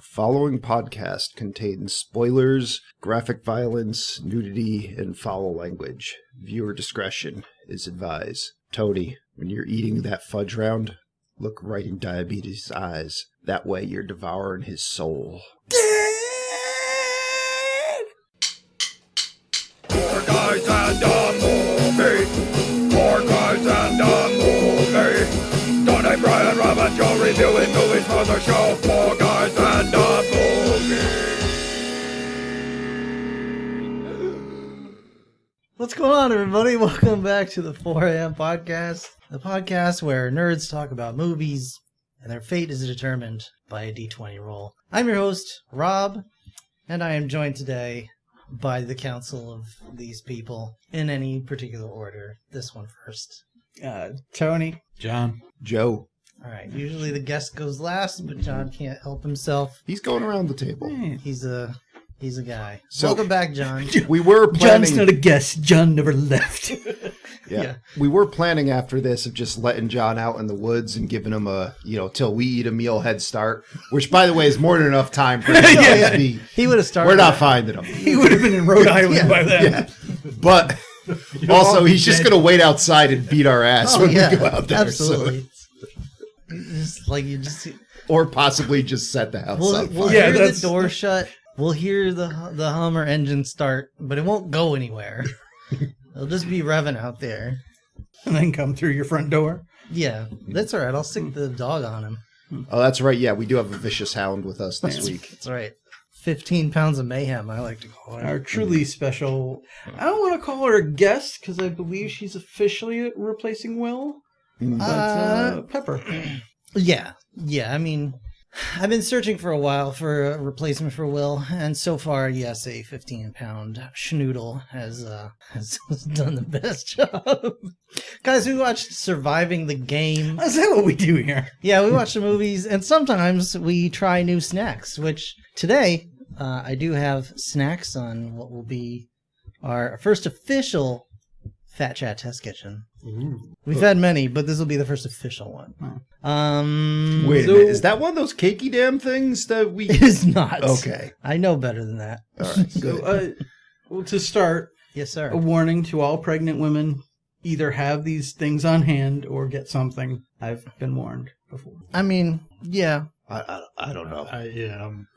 Following podcast contains spoilers, graphic violence, nudity, and foul language. Viewer discretion is advised. Tony, when you're eating that fudge round, look right in Diabetes' eyes. That way you're devouring his soul. Four guys and a movie. Four guys and a movie. Tony, Brian, Rob, and Joe reviewing movies for the show. Four guys and a movie. What's going on, everybody? Welcome back to the 4 a.m. podcast. The podcast where nerds talk about movies and their fate is determined by a D20 roll. I'm your host, Rob, and I am joined today by the council of these people in any particular order. This one first. Tony. John. Joe. All right. Usually the guest goes last, but John can't help himself. He's going around the table. He's a guy. So- Welcome back, John. We were planning... John's not a guest. John never left. Yeah. We were planning after this of just letting John out in the woods and giving him a, till we eat a meal head start, which, by the way, is more than enough time for him to be. He would have started. We're not finding him. He would have been in Rhode Island by then. Yeah. But also, he's just going to wait outside and beat our ass when we go out there. Absolutely. So. Or possibly just set the house on fire. We'll hear the door shut. We'll hear the Hummer engine start, but it won't go anywhere. It'll just be revving out there. And then come through your front door. Yeah, that's all right. I'll stick the dog on him. Oh, that's right. Yeah, we do have a vicious hound with us this week. That's right. 15 pounds of mayhem, I like to call her. Our truly special... I don't want to call her a guest, because I believe she's officially replacing Will. But Pepper. Yeah. I mean, I've been searching for a while for a replacement for Will, and so far, yes, a 15-pound schnoodle has done the best job. Guys, we watched Surviving the Game. Is that what we do here? Yeah, we watch the movies, and sometimes we try new snacks, which today I do have snacks on what will be our first official Fat Chat Test Kitchen. Ooh. We've had many, but this will be the first official one. Wait a minute, is that one of those cakey damn things that we... It is not. Okay. I know better than that. All right, good. Well, to start, Yes, sir. a warning to all pregnant women, either have these things on hand or get something. I've been warned before. I mean, yeah. I don't know.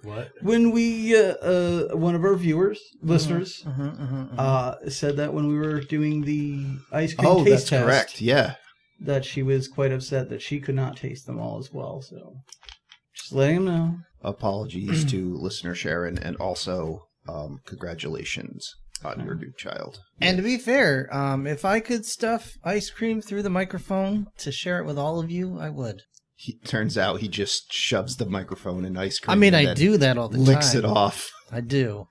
What? When we, one of our listeners, said that when we were doing the ice cream taste test, correct. Yeah. that she was quite upset that she could not taste them all as well. So, just letting them know. Apologies to listener Sharon, and also congratulations on your new child. And to be fair, if I could stuff ice cream through the microphone to share it with all of you, I would. Turns out he just shoves the microphone in ice cream. I mean, and I do that all the time. licks it off. I do.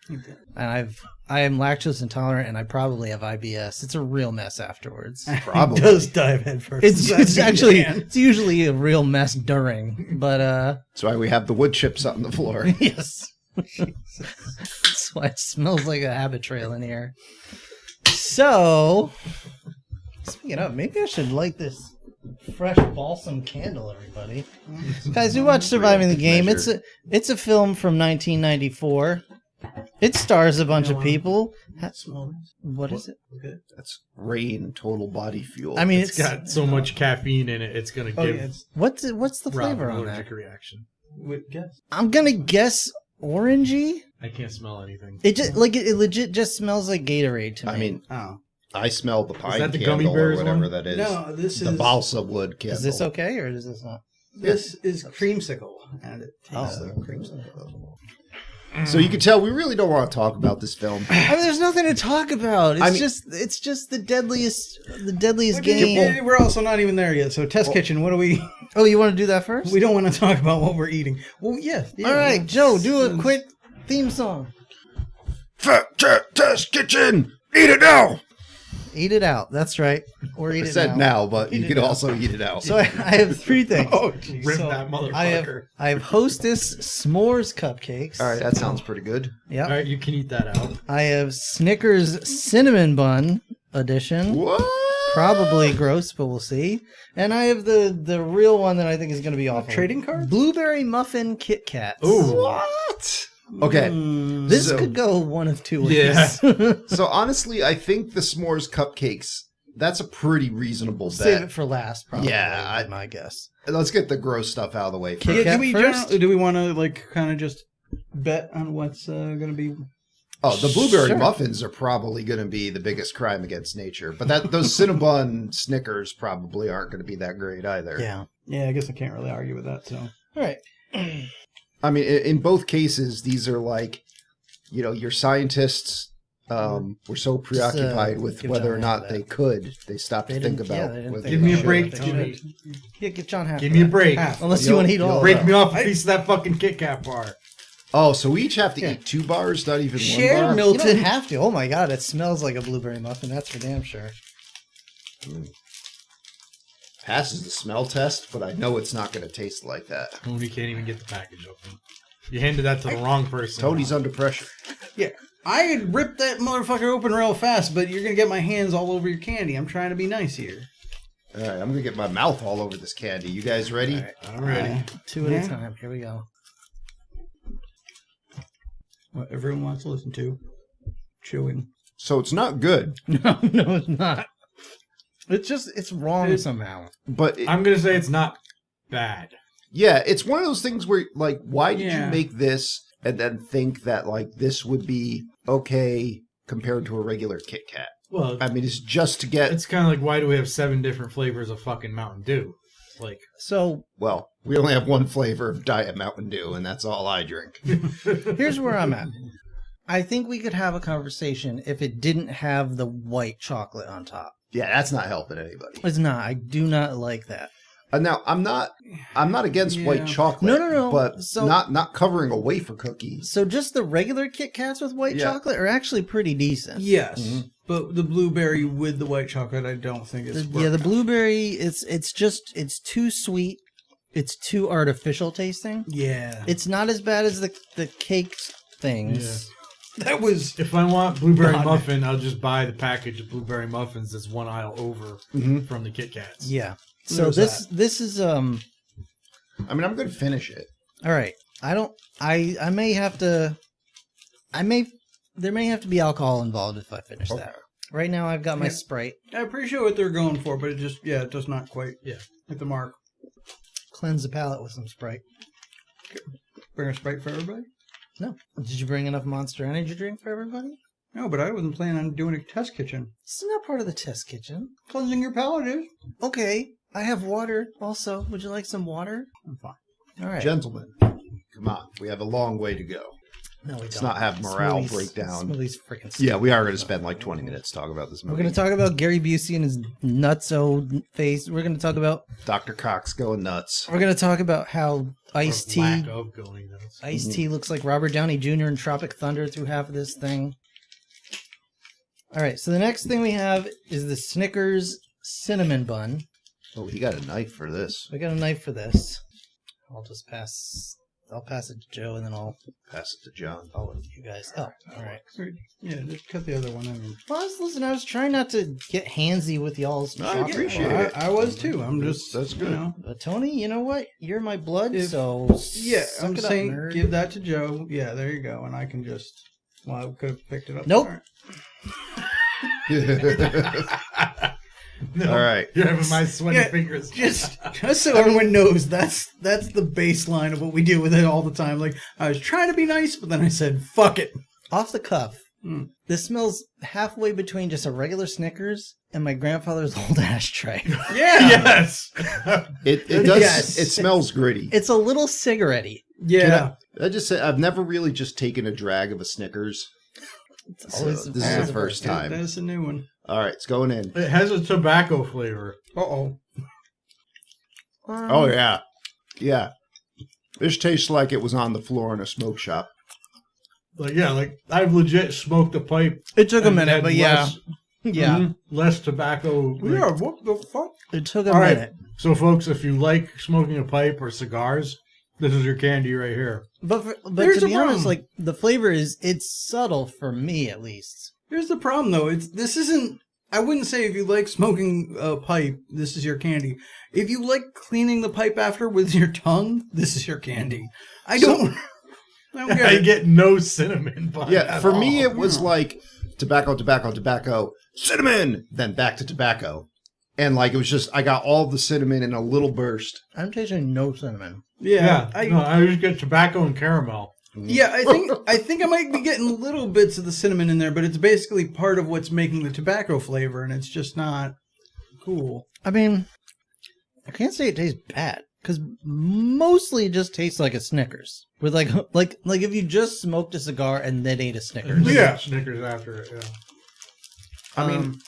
And I am lactose intolerant, and I probably have IBS. It's a real mess afterwards. Probably. He does dive head first. It's usually a real mess during, but That's why we have the wood chips on the floor. yes. That's why it smells like a habit trail in here. So, speaking of, maybe I should light this fresh balsam candle, everybody. Guys, we watched Surviving the Game. It's a film from 1994. It stars a bunch of people. What is it? That's Rain Total Body Fuel. I mean, It's got so much caffeine in it, it's going to give what's the Rob flavor an on allergic that? reaction. Guess. I'm gonna guess orangey. I can't smell anything. It just it legit just smells like Gatorade to me. I mean, Oh. I smell the pine that the candle gummy or bears whatever one? that is. No, this the is... balsa wood candle. is this okay or is this not? This is creamsicle, and it tastes Oh. like creamsicle. So you can tell we really don't want to talk about this film. I mean, there's nothing to talk about. It's just the deadliest game. We're also not even there yet. So, test kitchen. What do we? Oh, you want to do that first? We don't want to talk about what we're eating. Well, yeah. All right, Joe, do a quick theme song. Fat Cat Test Kitchen! Eat it now! Eat it out. That's right. Or eat I it said now, but Eat you it could now. also eat it out. So I have three things. Oh, jeez. Rip So that motherfucker. I have Hostess s'mores cupcakes. All right, that sounds pretty good. Yep. All right, you can eat that out. I have Snickers cinnamon bun edition. What? probably gross, but we'll see. And I have the real one that I think is going to be awful. Trading card? Blueberry muffin Kit Kats. Ooh. What? Okay. This So- could go one of two ways. Yeah. So honestly, I think the s'mores cupcakes, that's a pretty reasonable bet. Save it for last, probably. Yeah, would be my guess. Let's get the gross stuff out of the way first. Kit Kat first? Do we want to like kind of just bet on what's going to be? Oh, the blueberry Sure. muffins are probably going to be the biggest crime against nature. But those Cinnabon Snickers probably aren't going to be that great either. Yeah. Yeah, I guess I can't really argue with that. So All right. I mean, in both cases, these are like, your scientists were so preoccupied with give whether John or half not of they that. could. They stopped to They think didn't- yeah, about they didn't whether think Give they me a should. break, They Tony. Yeah, give John half. Give of me a that. break. half. Unless you want to eat all. Break of me it. off a piece of that fucking Kit Kat bar. Oh, so we each have to eat 2 bars, not even Share 1 bar? milk. You don't have to. Oh my god, it smells like a blueberry muffin. That's for damn sure. Passes the smell test, but I know it's not going to taste like that. Tony can't even get the package open. You handed that to the wrong person. Tony's under pressure. yeah, I could rip that motherfucker open real fast, but you're gonna get my hands all over your candy. I'm trying to be nice here. All right, I'm going to get my mouth all over this candy. You guys ready? I'm ready. Two at Yeah. a time. Here we go. What everyone wants to listen to, chewing. So it's not good, No, it's not. It's wrong somehow. but I'm going to say it's not bad. yeah, it's one of those things where, like, why did Yeah. you make this and then think that, like, this would be okay compared to a regular Kit Kat? Well, I mean, it's just to get, it's kind of like, why do we have 7 different flavors of fucking Mountain Dew? Like, So well, we only have one flavor of Diet Mountain Dew, and that's all I drink. here's where I'm at. I think we could have a conversation if it didn't have the white chocolate on top. Yeah, that's not helping anybody. It's not. I do not like that. Now, I'm not against Yeah. white chocolate. No. But So- not covering a wafer cookie. So just the regular Kit Kats with white Yeah. chocolate are actually pretty decent. Yes, Mhm. but the blueberry with the white chocolate, I don't think is. The blueberry, it's too sweet. It's too artificial tasting. Yeah, It's not as bad as the cake things. that was. if I want blueberry God. muffin, I'll just buy the package of blueberry muffins that's one aisle over Mhm. from the Kit Kats. Yeah. So There's this is I mean, I'm going to finish it. all right. I may have to. There may have to be alcohol involved if I finish Okay. that. Right now, I've got my Yeah. Sprite. I appreciate what they're going for, but it does not quite Yeah. hit the mark. Cleanse the palate with some Sprite. Bring a Sprite for everybody. No. Did you bring enough Monster Energy drink for everybody? No, but I wasn't planning on doing a test kitchen. This is not part of the test kitchen. Cleansing your palate is. Okay. I have water also. Would you like some water? I'm fine. All right. Gentlemen, come on. We have a long way to go. No, we Let's don't. not have morale Smoothie's- break down. Smoothie's freaking stupid. Yeah, we are going to spend like 20 minutes talking about this movie. We're going to talk about Gary Busey and his nutso face. We're going to talk about Dr. Cox going nuts. We're going to talk about how Ice-T Lack of going nuts. Ice-T looks like Robert Downey Jr. in Tropic Thunder through half of this thing. All right, so the next thing we have is the Snickers cinnamon bun. Oh, he got a knife for this. I got a knife for this. I'll pass it to Joe, and then I'll Pass it to John. let you guys. Oh, all right. Yeah, just cut the other one. Well, I was trying not to get handsy with y'all's No, I chocolate. appreciate Well, it. I was too. I'm just. That's good. You know, Tony, you know what? You're my blood, If- so yeah, suck I'm it up, saying nerd. give that to Joe. Yeah, there you go, and I can just. Well, I could have picked it up. Nope. All right. No, All right. You're having my sweaty Yeah, fingers. Just so everyone knows, that's the baseline of what we do with it all the time. Like I was trying to be nice, but then I said, "Fuck it." Off the cuff. Mm. This smells halfway between just a regular Snickers and my grandfather's old ashtray. Yeah. Yes. It does. Yes. It smells gritty. It's a little cigarette-y. Yeah. I just say I've never really just taken a drag of a Snickers. So always- this is always the a first time. That's a new one. All right, it's going in. It has a tobacco flavor. Uh-oh. Oh yeah, yeah. This tastes like it was on the floor in a smoke shop. Like I've legit smoked a pipe. It took a and minute, had but yeah. less- Yeah. Mhm, less tobacco. like- Yeah, what the fuck? It took a All right. minute. So, folks, if you like smoking a pipe or cigars, this is your candy right here. But Here's to the be honest, problem. like it's subtle for me at least. Here's the problem, though. This isn't I wouldn't say if you like smoking a pipe, this is your candy. If you like cleaning the pipe after with your tongue, this is your candy. I don't get I it. get no cinnamon bun. Yeah, at for me all. it was like tobacco, cinnamon, then back to tobacco. And like it was just I got all the cinnamon in a little burst. I'm tasting no cinnamon. Yeah, I just get tobacco and caramel. yeah. I think I might be getting little bits of the cinnamon in there, but it's basically part of what's making the tobacco flavor, and it's just not cool. I mean, I can't say it tastes bad because mostly it just tastes like a Snickers. With like if you just smoked a cigar and then ate a Snickers. Yeah, Snickers after it. Yeah. I mean,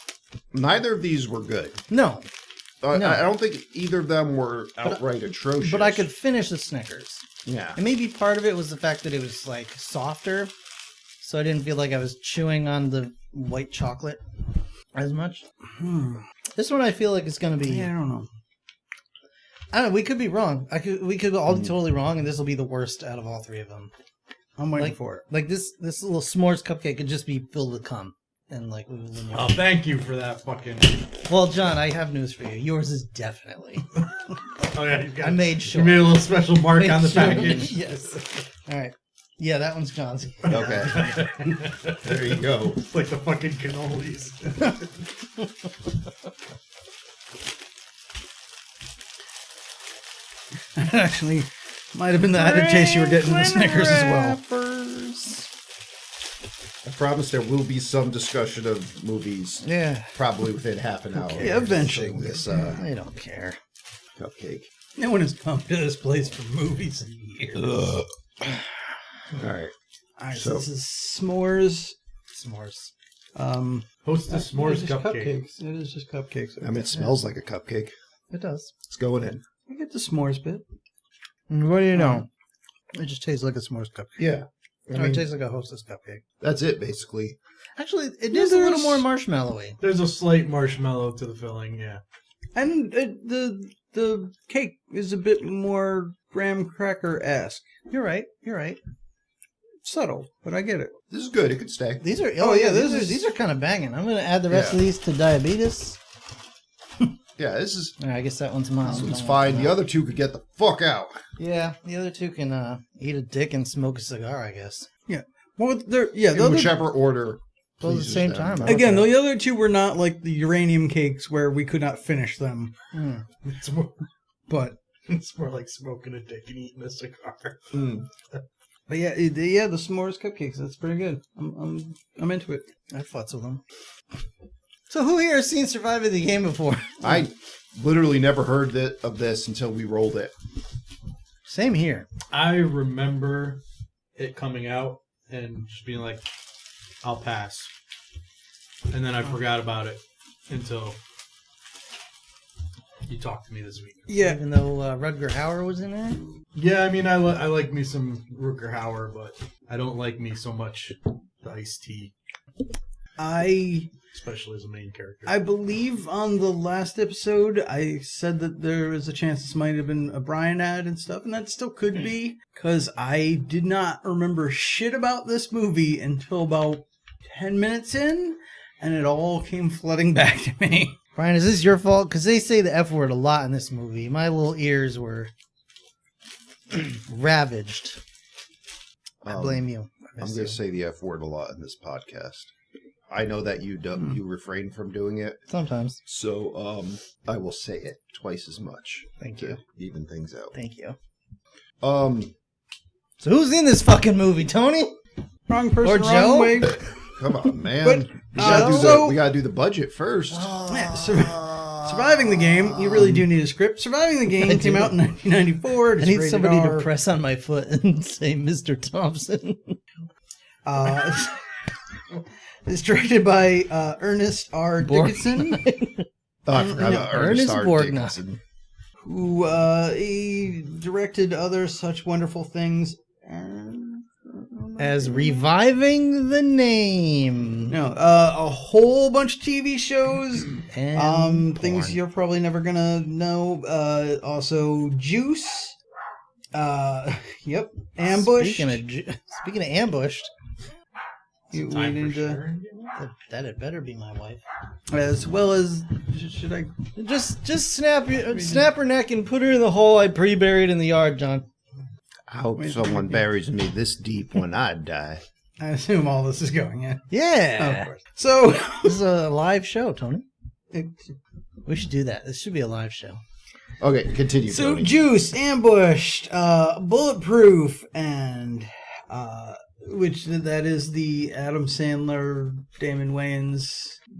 neither of these were good. No, no. I don't think either of them were outright atrocious. But I could finish the Snickers. Yeah. And maybe part of it was the fact that it was like softer, so I didn't feel like I was chewing on the white chocolate as much. This one I feel like is going to be. Yeah, I don't know. I don't know. We could be wrong. We could all be totally wrong, and this will be the worst out of all three of them. I'm waiting for it. Like this little s'mores cupcake could just be filled with cum, and like. Oh, thank you for that fucking. Well, John, I have news for you. Yours is definitely. Oh yeah, you got. I made sure. You made a little special mark on the Sure. package. Yes. All right. Yeah, that one's John's. Okay. There you go. It's like the fucking cannolis. Actually, might have been the added taste you were getting in the Snickers as well. I promise there will be some discussion of movies. Yeah. Probably within half an hour. Yeah, eventually. Of This I don't care. cupcake. No one has come to this place for movies in years. All right. All right, So- so this is s'mores. S'mores. Hostess It s'mores is just cupcake. It is just cupcakes. I mean, it smells like a cupcake. It does. It's going in. I get the s'mores bit. What do you know? It just tastes like a s'mores cupcake. Yeah. I Or mean, it tastes like a Hostess cupcake. that's it, basically. Actually, it Yeah, is a little there's- more marshmallowy. There's a slight marshmallow to the filling. Yeah. And the cake is a bit more graham cracker-esque. You're right. You're right. Subtle, but I get it. This is good. It could stay. These are. Oh, yeah, these are kind of banging. I'm gonna add the rest Yeah. of these to diabetes. Yeah, this is I guess that one's mine. this one's fine. The other two could get the fuck out. Yeah, the other two can eat a dick and smoke a cigar. I guess. Well, the In other, whichever order. Both at the pleases same them. time. I don't again, care. the other two were not like the uranium cakes where we could not finish them. It's more, But it's more like smoking a dick and eating a cigar. but yeah, the s'mores cupcakes. That's pretty good. I'm into it. I futz with them. So who here has seen Surviving the Game before? I literally never heard of this until we rolled it. Same here. I remember it coming out and just being like, I'll pass. And then I forgot about it until you talked to me this week. Yeah, Even though Rutger Hauer was in there. Yeah, I mean, I like me some Rutger Hauer, but I don't like me so much the iced tea, especially as a main character. I believe on the last episode I said that there was a chance this might have been a Brian ad and stuff, and that still could be, because I did not remember shit about this movie until about 10 minutes in, and it all came flooding back to me. Brian, is this your fault? Because they say the F word a lot in this movie. My little ears were ravaged. I blame you. I'm going to say the F word a lot in this podcast. I know that you don't, you refrain from doing it, Sometimes. so I will say it twice as much. Thank to you. even things out. Thank you. So who's in this fucking movie, Tony? Wrong person, Or wrong Joe? way. Come on, man. But, We gotta do the budget first. Yeah, Surviving the Game, you really do need a script. Surviving the Game came out in 1994. I It's need rated somebody R. to press on my foot and say Mr. Thompson. It's directed by Ernest R. Dickinson, Oh, I forgot about Ernest Ernest R. Borgnine. Dickinson. who he directed other such wonderful things. As Reviving the Name. No, a whole bunch of TV shows. And Things porn. you're probably never gonna know. Also, Juice. Yep. Ambush. Speaking of Ambushed. we Time for need to, sharing. That had better be my wife. as well as, should I? Just snap her neck and put her in the hole I pre-buried in the yard, John. I hope someone buries me this deep when I die. I assume all this is going in. Yeah. Of course. So, This is a live show, Tony. We should do that. This should be a live show. Okay, continue. so Tony. Juice, Ambushed, Bulletproof, and which that is the Adam Sandler, Damon Wayans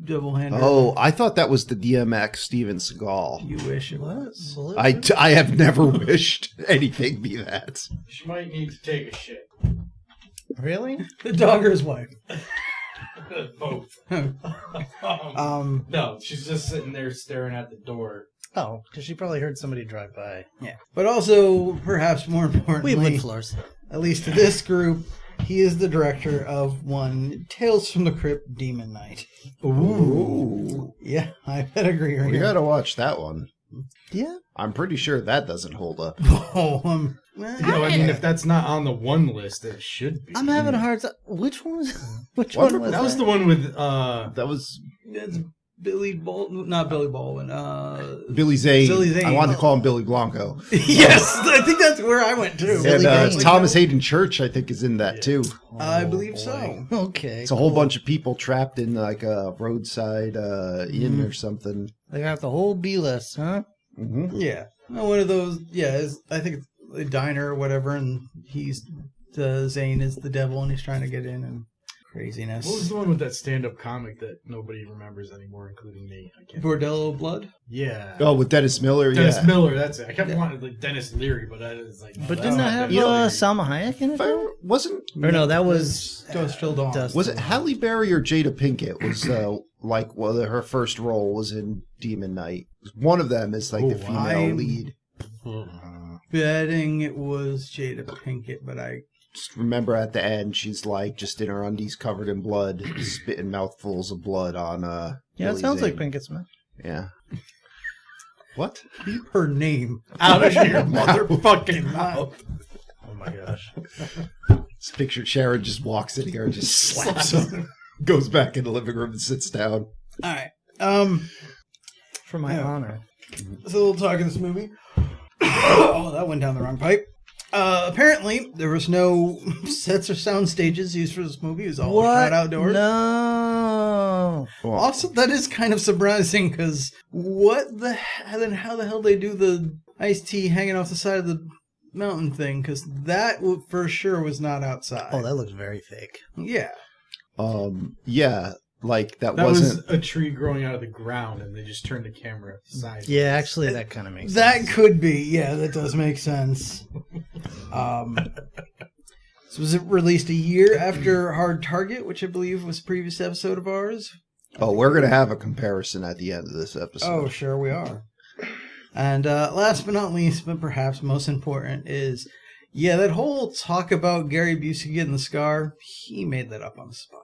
double-hander. Oh, I thought that was the DMX Steven Seagal. You wish it was. I have never wished anything be that. She might need to take a shit. Really? The dog or his wife? Both. Um, No, she's just sitting there staring at the door. Oh, because she probably heard somebody drive by. yeah. But also, perhaps more We importantly, have wood floors. at least to this group, he is the director of one Tales from the Crypt Demon Knight. Ooh. Yeah, I bet agree right We here. gotta watch that one. Yeah. I'm pretty sure that doesn't hold up. Oh, I mean, if that's not on the one list, it should be. I'm having a hard time. Which one was? Which What? one was That was the one with That was it's Billy Baldwin, not Billy Baldwin. Billy Zane. Billy Zane. I wanted to call him Billy Blanco. Yes, I think that's where I went too. And Zane. Thomas Hayden Church, I think, is in that too. I believe so. Okay. It's a whole bunch of people trapped in like a roadside inn or something. They got the whole B list, huh? Mm-hmm. Yeah, one of those. Yeah, I think it's a diner or whatever, and Zane is the devil, and he's trying to get in and craziness. What was the one with that stand-up comic that nobody remembers anymore, including me? I can't. Bordello Blood? Yeah. Oh, with Dennis Miller, Dennis yeah. Miller. That's it. I kept wanting like Dennis Leary, but I was like. No, But that's didn't not that have Dennis Leary. Salma Hayek in it? though? Wasn't Or no, that was Dust Till Dawn. Dust. was it Halle Berry or Jada Pinkett was like her first role was in Demon Knight. One of them is like the female I'm- lead. Betting it was Jada Pinkett, but I Just remember at the end, she's like just in her undies covered in blood, spitting mouthfuls of blood on Yeah, Billy it sounds like Zane. Pinkett Smith. Yeah. What? keep her name Out of your motherfucking mouth. Oh my gosh. This picture Sharon just walks in here and just slaps him. Goes back in the living room and sits down. All right. For my Yeah. honor. So we'll talk in this movie. Oh, that went down the wrong pipe. Apparently, there was no sets or sound stages used for this movie. It was all shot outdoors. No. Also, that is kind of surprising because how the hell they do the iced tea hanging off the side of the mountain thing? Because that for sure was not outside. Oh, that looks very fake. Yeah. Yeah, like that That wasn't. was a tree growing out of the ground, and they just turned the camera sideways. Yeah, actually, that kind of makes That sense. could be. Yeah, that does make sense. So was it released a year after Hard Target, which I believe was a previous episode of ours? Oh, we're gonna have a comparison at the end of this episode. Oh, sure we are. And last but not least, but perhaps most important, is that whole talk about Gary Busey getting the scar. He made that up on the spot.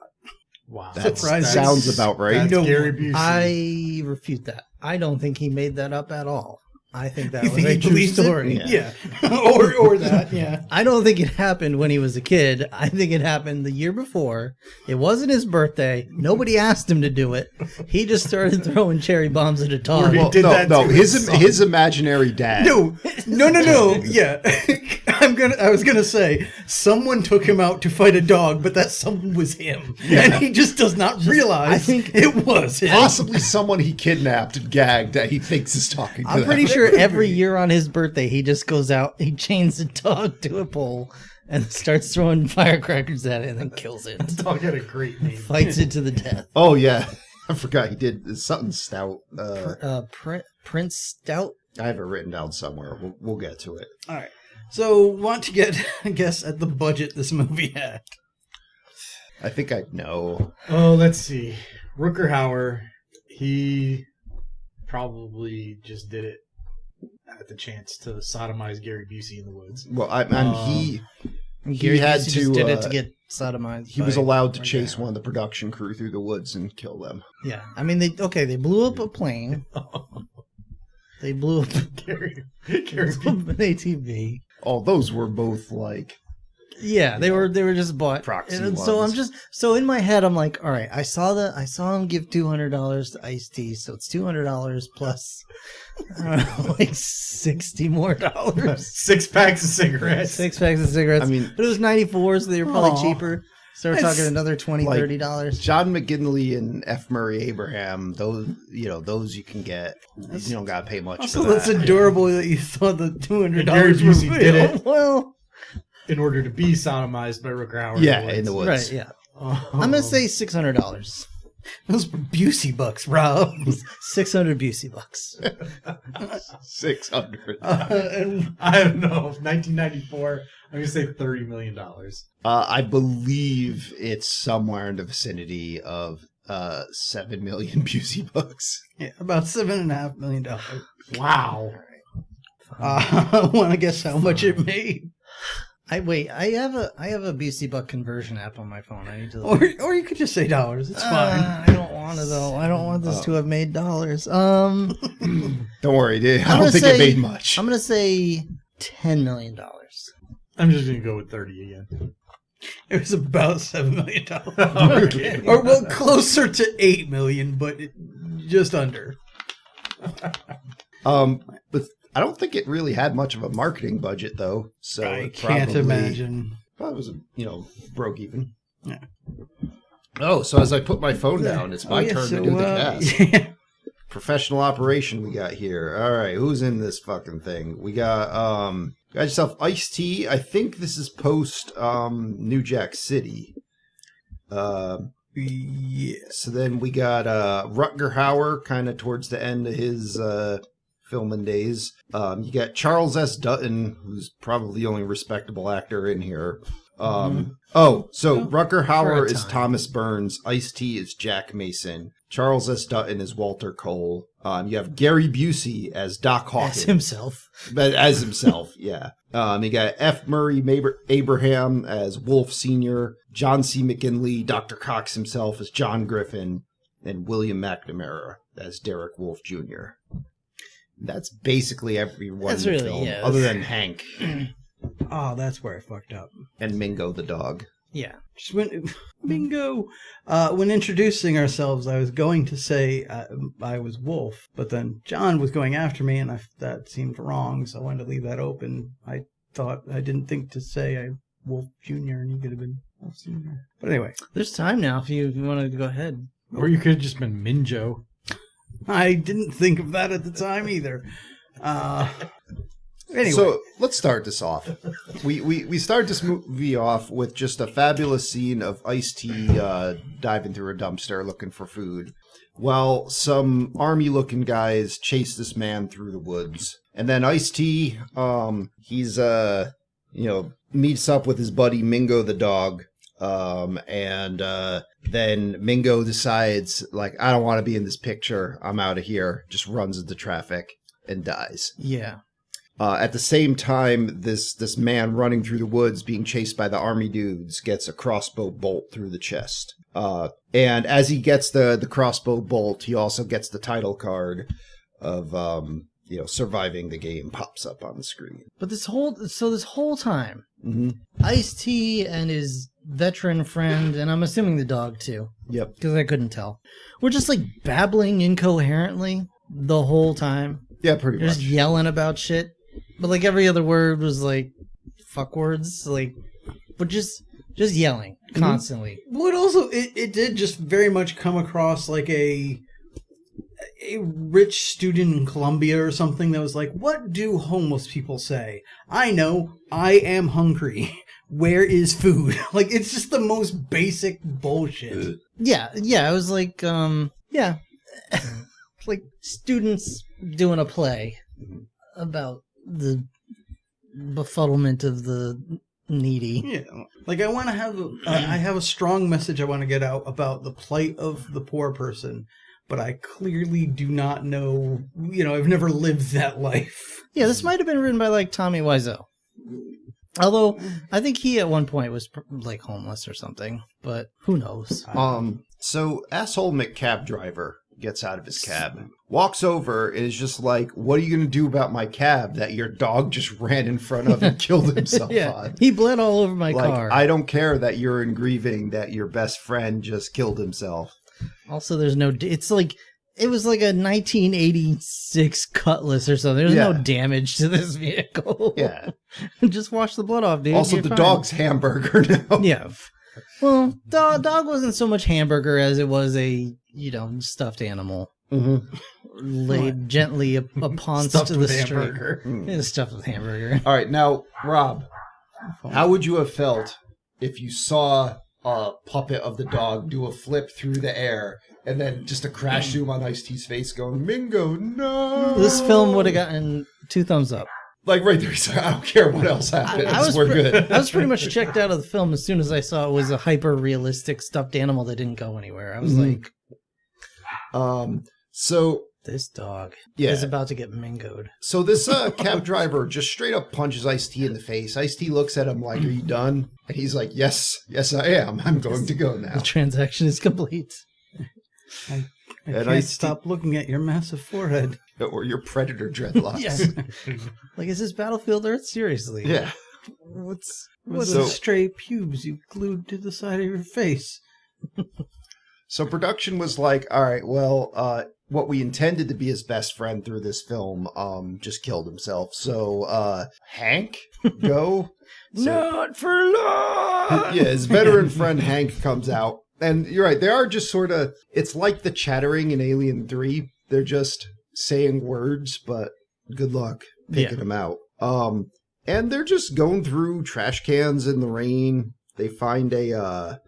Wow. That surprising. sounds about right. That's No Gary one- Busey. I refute that. I don't think he made that up at all. I think that You was think a he true believes it? story. Yeah. or that, yeah. I don't think it happened when he was a kid. I think it happened the year before. It wasn't his birthday. Nobody asked him to do it. He just started throwing cherry bombs at a dog. He did that to his his imaginary dad. No. Yeah. I was gonna say someone took him out to fight a dog, but that someone was him. And he just does not realize I think- it was him. Possibly someone he kidnapped and gagged that he thinks is talking to I'm them. pretty sure every year on his birthday, he just goes out, he chains a dog to a pole and starts throwing firecrackers at it and then kills it. Dog had a great name. Fights it to the death. Oh yeah, I forgot he did something stout. Prince Stout. I have it written down somewhere. We'll get to it. All right. So, want to get a guess at the budget this movie had? I think I know. Oh, let's see. Rutger Hauer, he probably just did it at the chance to sodomize Gary Busey in the woods. Well, he Gary had Busey to, just did it to get sodomized. he was by allowed to Rutger chase Hauer. one of the production crew through the woods and kill them. Yeah, I mean, they blew up a plane. They blew up Gary an ATV. Oh, those were both like Yeah, they were just bought. Proxy And so I'm ones. just in my head I'm like, all right, I saw him give $200 to Ice-T, so it's $200 plus I don't know, like $60 more. 6 packs of cigarettes. 6 packs of cigarettes. I mean- but it was 94, so they were probably Aw. cheaper. So we're talking another $20, like, $30. John McGinley and F. Murray Abraham, those you can get. You don't gotta pay much Also, for that's that. adorable that you thought the $200 Gary was Busey did real. it. Well, In order to be sodomized by Rutger Hauer. Yeah, in the woods. right, yeah. Oh. I'm gonna say $600. Those were Busey bucks, Rob. 600 Busey bucks. 600. And I don't know. 1994. I'm going to say $30 million. I believe it's somewhere in the vicinity of 7 million Busey bucks. yeah, about $7.5 million. Wow. I want to guess how much it made. I have a Busey buck conversion app on my phone. I need to Or you could just say dollars. It's fine. I don't want to though. I don't want this to have made dollars. Don't worry, dude. I I'm don't gonna think say- it made much. I'm gonna say $10 million. I'm just going to go with 30 again. It was about $7 million. Okay. Or well, closer to $8 million, but just under. But I don't think it really had much of a marketing budget though. So I it can't probably- imagine. Probably was, broke even. Yeah. Oh, so as I put my phone down, it's my turn to do the cast. Yeah. Professional operation we got here. All right, who's in this fucking thing? We got yourself Ice-T. I think this is post New Jack City. Yeah. So then we got Rutger Hauer kind of towards the end of his filming days. You got Charles S. Dutton, who's probably the only respectable actor in here. Oh, so Rutger Hauer is time. Thomas Burns. Ice-T is Jack Mason. Charles S. Dutton is Walter Cole. You have Gary Busey as Doc Hawkins. As himself. But as himself, yeah. You got F. Murray Abraham as Wolf Sr., John C. McGinley, Dr. Cox himself as John Griffin, and William McNamara as Derek Wolf Jr. That's basically everyone That's in the really- film, yeah, other that's- than Hank Oh, that's where I fucked up. and Mingo the dog. Yeah. Just bingo. When introducing ourselves, I was going to say I was Wolf, but then John was going after me, and that seemed wrong, so I wanted to leave that open. I didn't think to say I Wolf Jr. and you could have been Wolf Sr. But anyway, There's time now if you want to go ahead. Or you could have just been Minjo. I didn't think of that at the time either. Anyway, So let's start this off. We start this movie off with just a fabulous scene of Ice-T diving through a dumpster looking for food, while some army-looking guys chase this man through the woods. And then Ice-T, he's meets up with his buddy Mingo the dog, and then Mingo decides, like, I don't want to be in this picture. I'm out of here. Just runs into traffic and dies. Yeah. At the same time, this man running through the woods being chased by the army dudes gets a crossbow bolt through the chest. And as he gets the crossbow bolt, he also gets the title card of surviving the game pops up on the screen. But this whole time, Mm-hmm. Ice-T and his veteran friend, and I'm assuming the dog too, Yep. because I couldn't tell, we're just like babbling incoherently the whole time. Yeah, pretty They're much. just yelling about shit. But like every other word was like fuck words, but just yelling constantly. Well, it did just very much come across like a rich student in Columbia or something that was like, what do homeless people say? I know, I am hungry. Where is food? Like, it's just the most basic bullshit. Yeah, it was like like students doing a play about the befuddlement of the needy. Yeah, like I want to have I have a strong message I want to get out about the plight of the poor person, but I clearly do not know. I've never lived that life. Yeah, this might have been written by like Tommy Wiseau. Although I think he at one point was like homeless or something, but who knows? So asshole McCab driver gets out of his cab, walks over, and is just like, what are you going to do about my cab that your dog just ran in front of and killed himself on? He bled all over my Like, car. I don't care that you're in grieving that your best friend just killed himself. Also, there's no... It's like... It was like a 1986 Cutlass or something. There's no damage to this vehicle. Yeah. Just wash the blood off, dude. Also, You're the fine. dog's hamburger now. Yeah. Well, dog wasn't so much hamburger as it was a, stuffed animal. Mm-hmm. Laid gently upon Stuffed to the with street. hamburger. Yeah, stuffed with hamburger. All right, now, Rob, how would you have felt if you saw a puppet of the dog do a flip through the air and then just a crash zoom on Ice-T's face going, Mingo, no! This film would have gotten 2 thumbs up. Like right there, he's like, I don't care what else happens. We're good. I was pretty much checked out of the film as soon as I saw it was a hyper-realistic stuffed animal that didn't go anywhere. I was like... So... This dog Yeah. is about to get mingoed. So this cab driver just straight up punches Ice-T in the face. Ice-T looks at him like, are you done? And he's like, yes, I am. I'm going to go now. The transaction is complete. I And can't Ice-T stop looking at your massive forehead. Or your predator dreadlocks. Yes. Like, is this Battlefield Earth? Seriously. Yeah. What's What So- are stray pubes you glued to the side of your face? So production was like, all right, well, what we intended to be his best friend through this film just killed himself. So Hank, go. Not for long? Yeah, his veteran friend Hank comes out. And you're right, they are just sort of, it's like the chattering in Alien 3. They're just saying words, but good luck picking them out. And they're just going through trash cans in the rain. They find a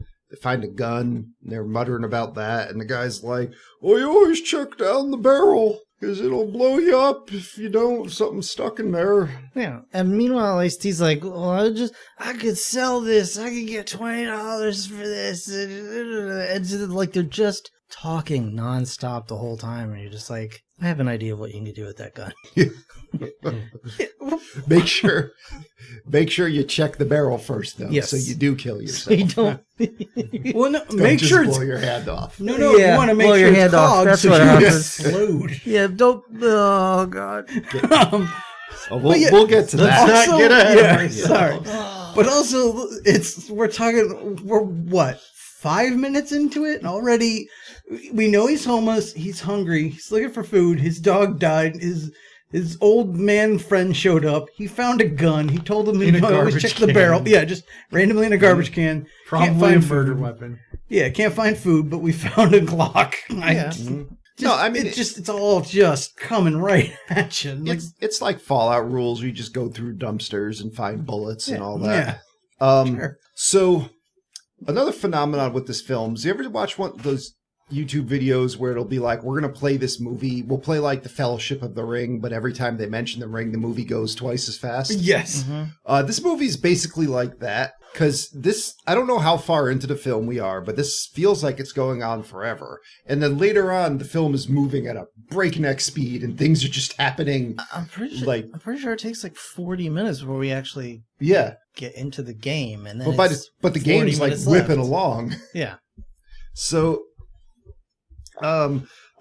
gun. And they're muttering about that. And the guy's like, oh, you always check down the barrel because it'll blow you up if you don't. Something's stuck in there. Yeah. And meanwhile, Ice-T's like, well, I could sell this. I could get $20 for this. And just, like, they're just talking nonstop the whole time. And you're just like, I have an idea of what you can do with that gun. Make sure you check the barrel first, though, Yes. so you do kill So yourself. you don't... Well, no, Don't make just sure blow it's your hand off. no. Yeah, You want to make blow sure your it's hand off. clogged That's so what you happens. explode. Yeah, don't... Oh, God. Oh, we'll, yeah, we'll get to that. Let's not get ahead of Yeah. ourselves. But also, we're what, 5 minutes into it, and already we know he's homeless. He's hungry. He's looking for food. His dog died. His old man friend showed up. He found a gun. He told him In a to always garbage check the can. barrel. Yeah, just randomly in a garbage can. Probably Can't a find murder food. weapon. Yeah, can't find food, but we found a Glock. Yeah. No, I mean, it's all just coming right at you. Like, it's like Fallout rules. You just go through dumpsters and find bullets and all yeah. that. Sure. So another phenomenon with this film is, you ever watch one of those YouTube videos where it'll be like, we're going to play this movie. We'll play like the Fellowship of the Ring, but every time they mention the ring, the movie goes twice as fast. Yes. This movie is basically like that, because this, I don't know how far into the film we are, but this feels like it's going on forever. And then later on, the film is moving at a breakneck speed and things are just happening. I'm pretty sure it takes like 40 minutes before we actually Yeah. get into the game. And then But, it's but the 40 game's like minutes whipping left. along. Yeah. So,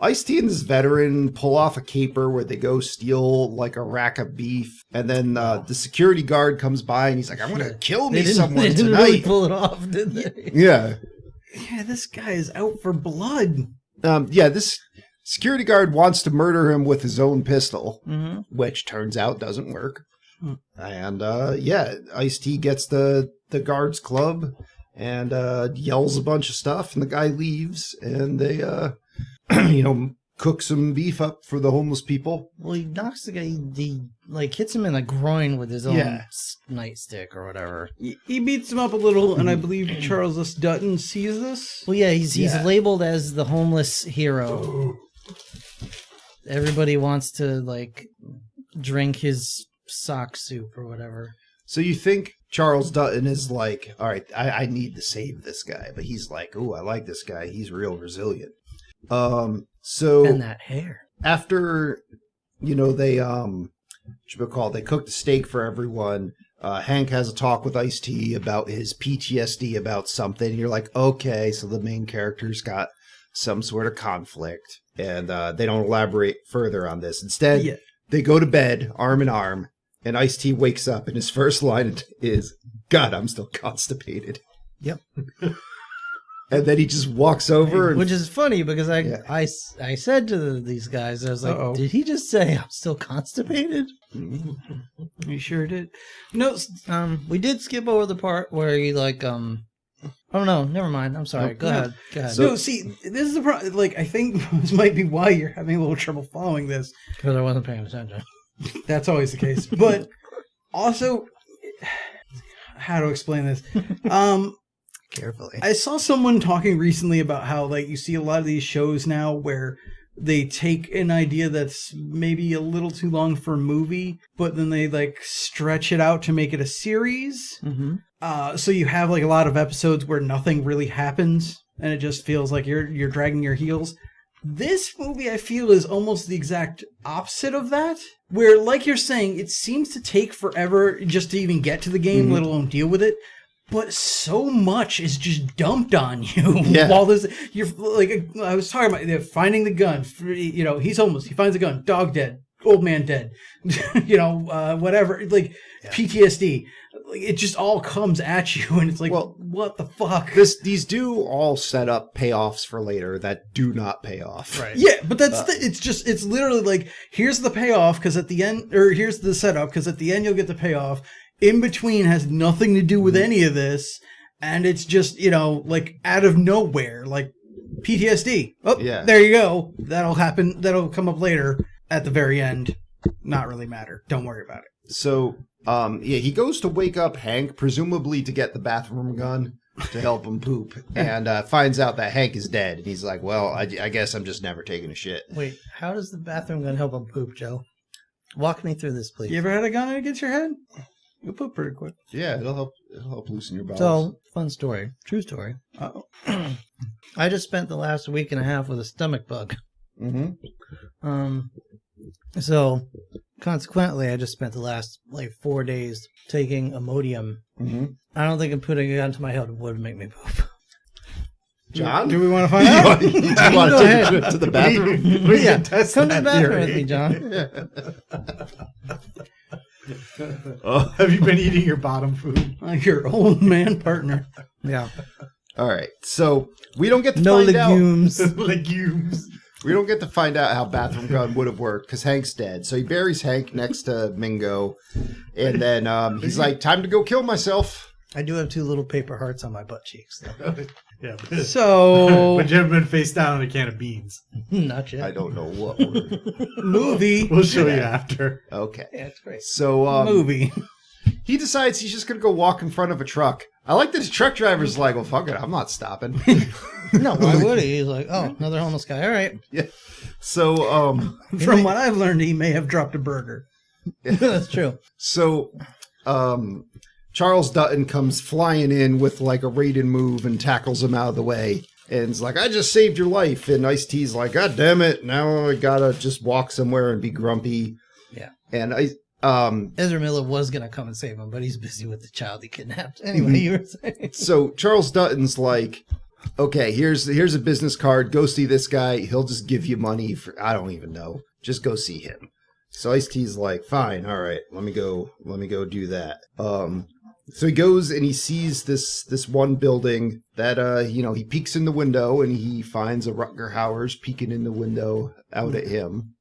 Ice-T and this veteran pull off a caper where they go steal like a rack of beef, and then the security guard comes by and he's like, "I'm gonna kill me They someone didn't tonight." really pull it off, did they? Yeah, Yeah, this guy is out for blood. yeah. This security guard wants to murder him with his own pistol, Mm-hmm. which turns out doesn't work. And yeah, Ice-T gets the guard's club and yells a bunch of stuff, and the guy leaves, and they cook some beef up for the homeless people. Well, he knocks the guy. He like hits him in the groin with his own Yeah. nightstick or whatever. He beats him up a little, and I believe Charles S. Dutton sees this. Well, yeah, he's Yeah. labeled as the homeless hero. Everybody wants to like drink his sock soup or whatever. So you think Charles Dutton is like, all right, I need to save this guy, but he's like, oh, I like this guy. He's real resilient. So And that hair. after, they they cook the steak for everyone. Hank has a talk with Ice-T about his PTSD about something. You're like, okay, so the main character's got some sort of conflict, and they don't elaborate further on this. Instead, Yeah. they go to bed arm in arm, and Ice-T wakes up, and his first line is, "God, I'm still constipated." Yep. And then he just walks over, and Which is funny because Yeah. I said to these guys, I was like, Uh-oh. did he just say I'm still constipated? You sure did. No, We did skip over the part where he like oh no, never mind. I'm sorry. Go ahead. Go ahead. So- no. See, this is the problem. Like, I think this might be why you're having a little trouble following this. Because I wasn't paying attention. That's always the case. But also, how to explain this? Carefully. I saw someone talking recently about how, like, you see a lot of these shows now where they take an idea that's maybe a little too long for a movie, but then they, like, stretch it out to make it a series. Mm-hmm. So you have, like, a lot of episodes where nothing really happens, and it just feels like you're dragging your heels. This movie, I feel, is almost the exact opposite of that, where, like you're saying, it seems to take forever just to even get to the game, let alone deal with it. But so much is just dumped on you. Yeah. While this, you're like, I was talking about, they're finding the gun. You know, he's homeless. He finds a gun. Dog dead. Old man dead. Whatever. Like PTSD. Like, it just all comes at you, and it's like, Well, what the fuck? these do all set up payoffs for later that do not pay off. Right. Yeah, but it's literally like, here's the payoff because at the end, or here's the setup because at the end you'll get the payoff. In between has nothing to do with any of this, and it's just, like out of nowhere, like PTSD. Oh, Yeah. there you go. That'll happen. That'll come up later at the very end. Not really matter. Don't worry about it. So, he goes to wake up Hank, presumably to get the bathroom gun to help him poop, and finds out that Hank is dead. And he's like, well, I guess I'm just never taking a shit. Wait, how does the bathroom gun help him poop, Joe? Walk me through this, please. You ever had a gun against your head? You'll poop pretty quick. Yeah, it'll help loosen your bowels. So, fun story. True story. Uh-oh. I just spent the last week and a half with a stomach bug. Mm-hmm. So, consequently, I just spent the last, 4 days taking Imodium. Mm-hmm. I don't think putting a gun to my head would make me poop. John? Do we want to find out? Do you want Go to take ahead. a trip to the bathroom? We Yeah, can test come to the that bathroom theory. with me, John. Have you been eating your bottom food? Your old man partner. Yeah. All right. So we don't get to No find out. legumes. Legumes. We don't get to find out how bathroom gun would have worked because Hank's dead. So he buries Hank next to Mingo, and then he's like, "Time to go kill myself." I do have 2 little paper hearts on my butt cheeks, though. Yeah. So, But you haven't been face down in a can of beans. Not yet. I don't know what word. movie. We'll show you after. Okay. Yeah, it's great. So Movie. he decides he's just gonna go walk in front of a truck. I like that the truck driver's like, "Well, fuck it, I'm not stopping." No, why would he? He's like, oh, another homeless guy. All right. Yeah. So From what I've learned, he may have dropped a burger. That's true. So, Charles Dutton comes flying in with like a Raiden move and tackles him out of the way. And it's like, "I just saved your life." And Ice-T's like, "God damn it. Now I gotta just walk somewhere and be grumpy." Yeah. And Ezra Miller was going to come and save him, but he's busy with the child he kidnapped. Anyway, you were saying. so Charles Dutton's like, "Okay, here's a business card. Go see this guy. He'll just give you money for, I don't even know. Just go see him." So Ice-T's like, "Fine. All right. Let me go do that." So he goes and he sees this one building that, he peeks in the window and he finds a Rutger Hauer's peeking in the window out at him.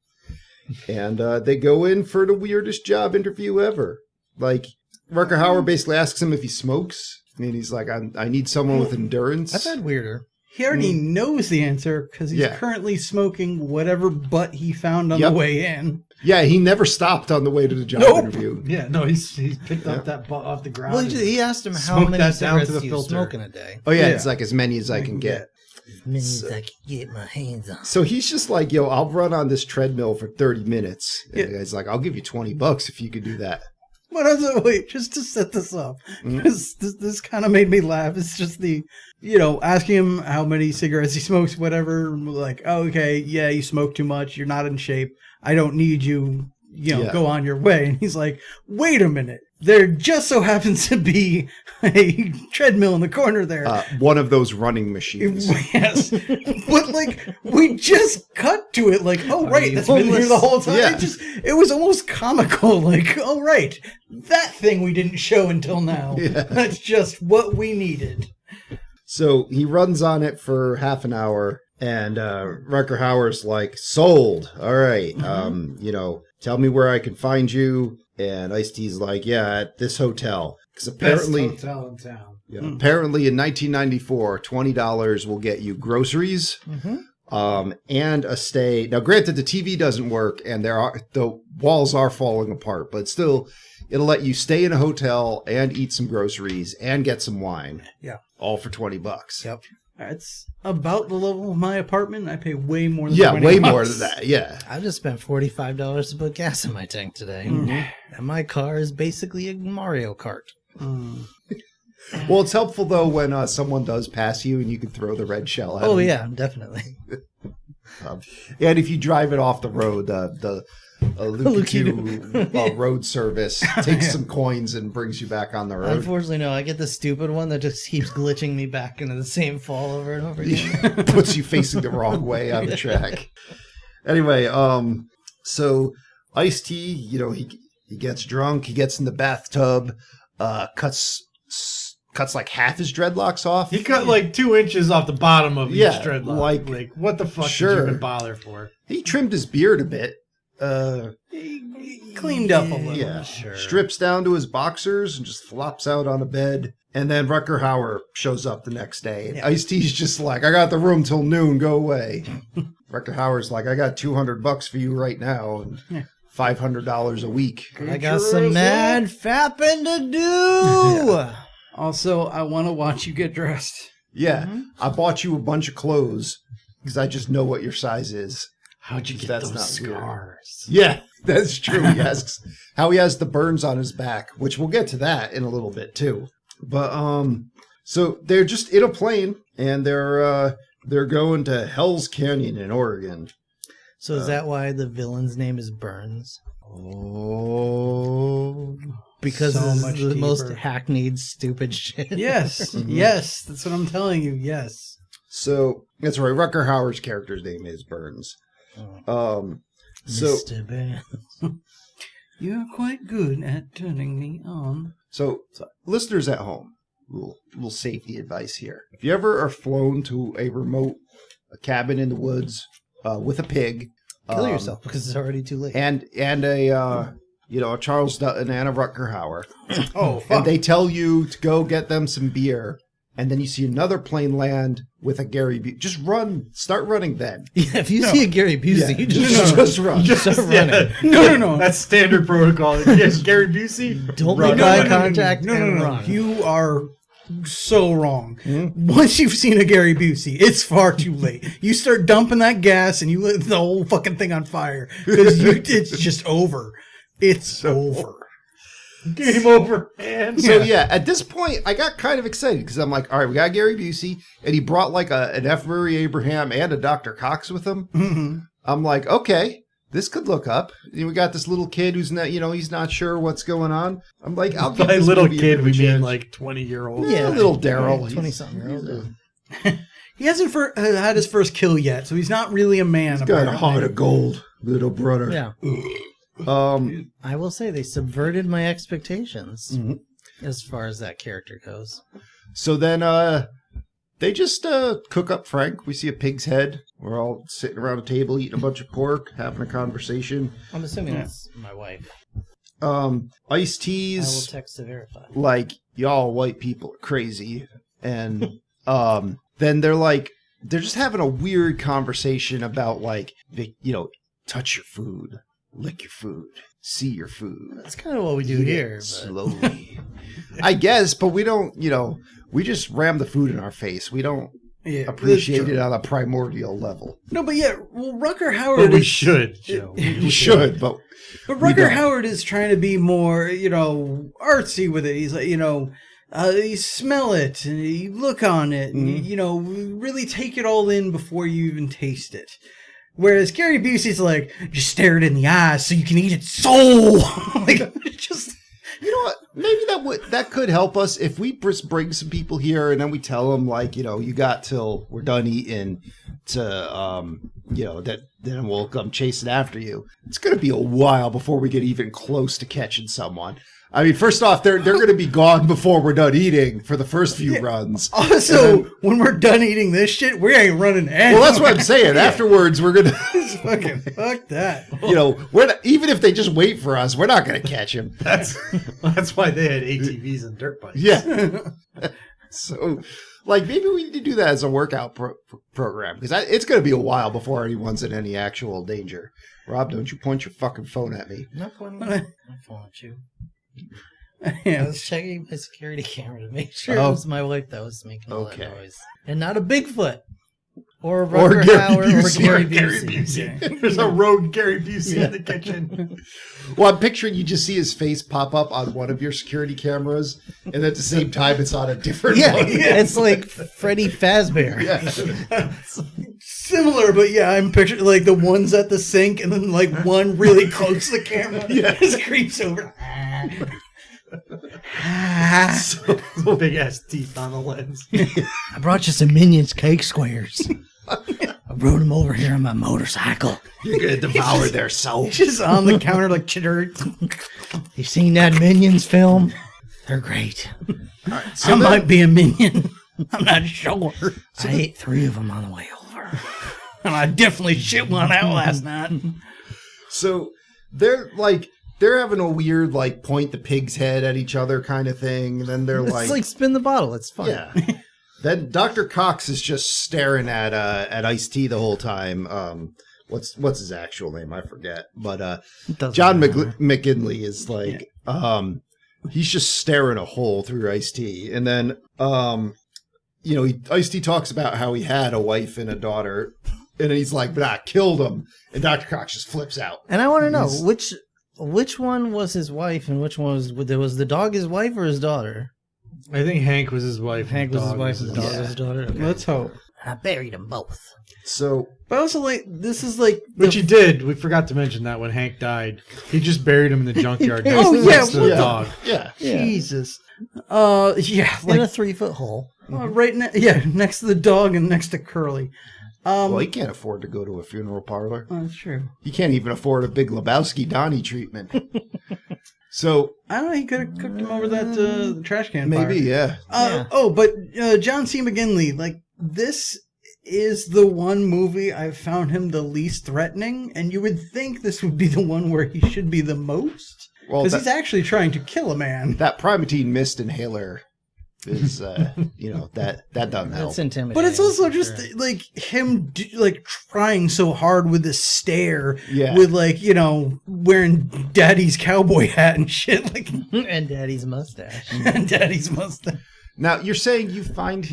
And they go in for the weirdest job interview ever. Like, Rutger Hauer basically asks him if he smokes. And he's like, I need someone with endurance. I've had weirder. He already knows the answer because he's Yeah. currently smoking whatever butt he found on Yep. the way in. Yeah, he never stopped on the way to the job Nope. interview. Yeah, no, he picked up that butt off the ground. Well, and he asked him how smoked many that down to cigarettes the do you filter. smoke in a day. Oh, yeah, Yeah. it's like as many as I can get. Many as I can get my hands on. So he's just like, "Yo, I'll run on this treadmill for 30 minutes. And Yeah. the guy's like, "I'll give you $20 if you could do that." But wait, just to set this up, because this kind of made me laugh. It's just asking him how many cigarettes he smokes, whatever. Like, oh, okay, yeah, you smoke too much. You're not in shape. I don't need you. Yeah. Go on your way. And he's like, wait a minute. there just so happens to be a treadmill in the corner there. One of those running machines. Yes. But like we just cut to it like, oh right, that's been here the whole time. Yeah. It was almost comical, like, oh right, that thing we didn't show until now. Yeah. That's just what we needed. So he runs on it for half an hour, and Rutger Hauer's like, sold. All right. Tell me where I can find you. And Ice-T's like, yeah, at this hotel. Because apparently, Best hotel in town. apparently in 1994, $20 will get you groceries and a stay. Now, granted, the TV doesn't work, and the walls are falling apart, but still, it'll let you stay in a hotel and eat some groceries and get some wine. Yeah. All for $20. Yep. It's about the level of my apartment. I pay way more than Yeah, $20. way more than that. Yeah. I just spent $45 to put gas in my tank today. And my car is basically a Mario Kart. Well, it's helpful, though, when someone does pass you and you can throw the red shell at Oh, them. yeah, definitely. And if you drive it off the road, the Lukitu road service takes some coins and brings you back on the road. Unfortunately, no. I get the stupid one that just keeps glitching me back into the same fall over and over again. Puts you facing the wrong way on the track. Anyway, so Ice-T, he gets drunk, he gets in the bathtub, cuts like half his dreadlocks off. He cut like 2 inches off the bottom of each dreadlock. like what the fuck sure. did you even bother for? He trimmed his beard a bit. He cleaned up a little. Yeah, Sure. strips down to his boxers and just flops out on a bed. And then Rutger Hauer shows up the next day. And Ice-T's just like, I got the room till noon, go away. Rutger Hauer's like, I got $200 for you right now and $500 a week. I got some mad fapping to do. Also, I want to watch you get dressed. Yeah, I bought you a bunch of clothes because I just know what your size is. How'd you get That's those not weird. scars? Yeah, that's true. He asks how he has the burns on his back, which we'll get to that in a little bit too. But so they're just in a plane and they're going to Hell's Canyon in Oregon. So is that why the villain's name is Burns? Oh, Because So this is much the most deeper. hackneyed, stupid shit. Yes, yes, that's what I'm telling you. Yes. so that's right. Rutger Hauer's character's name is Burns. So Mr. Burns. You're quite good at turning me on. So, listeners at home, little safety advice here. If you ever are flown to a cabin in the woods with a pig, Kill yourself because it's already too late. and a Charles Dutton and a Rutger Hauer, Oh, and they tell you to go get them some beer, and then you see another plane land with a Gary Busey. Just run, start running then. Yeah, if you see a Gary Busey, you just run. start running. No. That's standard protocol. Yes, Gary Busey. Don't run. make eye contact No. and run. You are so wrong. Once you've seen a Gary Busey, it's far too late. You start dumping that gas and you lit the whole fucking thing on fire because it's just over. It's over. Game over, man. So yeah, at this point, I got kind of excited because I'm like, all right, we got Gary Busey, and he brought like an F. Murray Abraham and a Dr. Cox with him. Mm-hmm. I'm like, okay, this could look up. And we got this little kid who's not, he's not sure what's going on. I'm like, I'll give By this little movie a kid, bit we of a mean chance. like 20-year-old. Yeah, little Daryl. 20-something-year-old. He hasn't had his first kill yet, so he's not really a man. He's got a apparently. heart of gold, little brother. Yeah. I will say they subverted my expectations as far as that character goes. So then they just cook up Frank. We see a pig's head. We're all sitting around a table eating a bunch of pork, having a conversation. I'm assuming that's my wife. Ice I will T's text to verify. like, y'all white people are crazy. And then they're just having a weird conversation about like, touch your food, lick your food, see your food. That's kind of what we do Eat it here. But slowly. I guess, but we don't, we just ram the food in our face. We don't Yeah, appreciate that's it true. on a primordial level. No, but yeah, well, Rutger Hauer But we is- should, Joe. We should, but But We Rutger don't. Hauer is trying to be more, artsy with it. He's like, you smell it and you look on it and, really take it all in before you even taste it. Whereas Gary Busey's like, just stare it in the eyes so you can eat its soul. Like, just You know what? Maybe that could help us if we just bring some people here and then we tell them, like, you know, you got till we're done eating to, you know, that then we'll come chasing after you. It's going to be a while before we get even close to catching someone. I mean, first off, they're going to be gone before we're done eating for the first few runs. Also, when we're done eating this shit, we ain't running anywhere. Well, that's what I'm saying. Afterwards, we're going to... Fucking fuck that. You know, even if they just wait for us, we're not going to catch him. That's why they had ATVs and dirt bikes. Yeah. So, like, maybe we need to do that as a workout program, because it's going to be a while before anyone's in any actual danger. Rob, don't you point your fucking phone at me. I'm not pointing my phone at you. I Yeah. was checking my security camera to make sure Oh. it was my wife that was making all Okay. that noise. And not a Bigfoot. Or Or Rutger Gary Hauer Busey. or Gary Gary Busey. Busey. There's a rogue Gary Busey in the kitchen. Well, I'm picturing you just see his face pop up on one of your security cameras, and at the same time, it's on a different Yeah, one. it's like Freddy Fazbear. Yeah. Similar, but yeah, I'm picturing like the ones at the sink and then like one really close to the camera. Yeah. Just creeps over. Big ass teeth on the lens. I brought you some Minions cake squares. I rode them over here on my motorcycle. You're going to devour their soul. Just on the counter like chitter. You seen that Minions film? They're great. I might be a minion. I'm not sure. I ate 3 of them on the way over. And I definitely shit one out last night. So they're having a weird, like, point the pig's head at each other kind of thing. And then they're It's like spin the bottle. It's fun. yeah. Then Dr. Cox is just staring at Ice-T the whole time. What's his actual name? I forget. But John McGinley is like, he's just staring a hole through Ice-T. And then, you know, Ice-T talks about how he had a wife and a daughter. And then he's like, but I killed him. And Dr. Cox just flips out. And I want to know which one was his wife and which one was the dog his wife or his daughter? I think Hank was his wife. Hank was his wife and the dog Yeah. was his daughter. Okay. Let's hope. I buried them both. So, But also, like, this is like. Which he did. We forgot to mention that when Hank died, he just buried him in the junkyard next, Oh, yeah, next to the yeah. dog. yeah. Jesus. Yeah, In a like 3-foot hole. right next to the dog and next to Curly. Well, he can't afford to go to a funeral parlor. That's true. He can't even afford a Big Lebowski Donnie treatment. So, I don't know. He could have cooked him over that the trash can. maybe, fire. yeah. But John C. McGinley, like, this is the one movie I've found him the least threatening, and you would think this would be the one where he should be the most, Well, because he's actually trying to kill a man. that Primatine Mist inhaler is, you know, that doesn't help. It's intimidating. But it's also for just sure. like him like trying so hard with this stare, Yeah. with like, you know, wearing daddy's cowboy hat and shit, like and Daddy's mustache. and daddy's mustache. Now, you're saying you found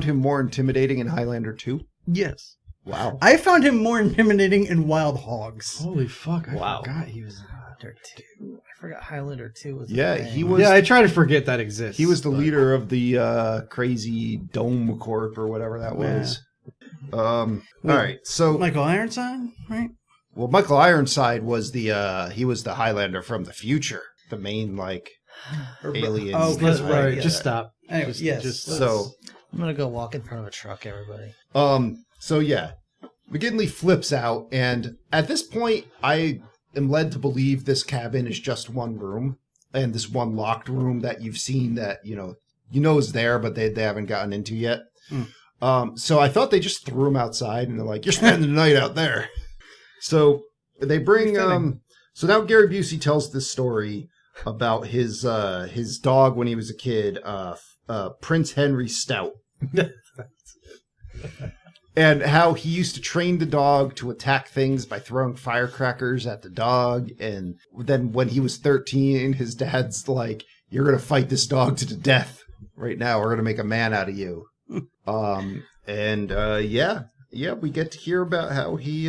him more intimidating in Highlander 2? Yes. Wow. I found him more intimidating in Wild Hogs. Holy fuck! I Wow. forgot he was. Highlander 2. I forgot Highlander 2 was. Yeah, a thing. he was. Yeah, I try to forget that exists. He was the but- leader of the crazy Dome Corp or whatever that was. All right, so Michael Ironside, right? well, Michael Ironside was he was the Highlander from the future, the main like alien. Oh, That's right, right. yeah. Just stop. Anyway, yes. So, I'm gonna go walk in front of a truck, everybody. so yeah, McGinley flips out, and at this point, I am led to believe this cabin is just one room, and this one locked room that you've seen that you know is there, but they haven't gotten into yet. So I thought they just threw him outside, and they're like, "You're spending the night out there." So they bring. So now Gary Busey tells this story about his dog when he was a kid, Prince Henry Stout. And how he used to train the dog to attack things by throwing firecrackers at the dog. And then when he was 13, his dad's like, "You're going to fight this dog to the death right now. We're going to make a man out of you." Yeah, we get to hear about how he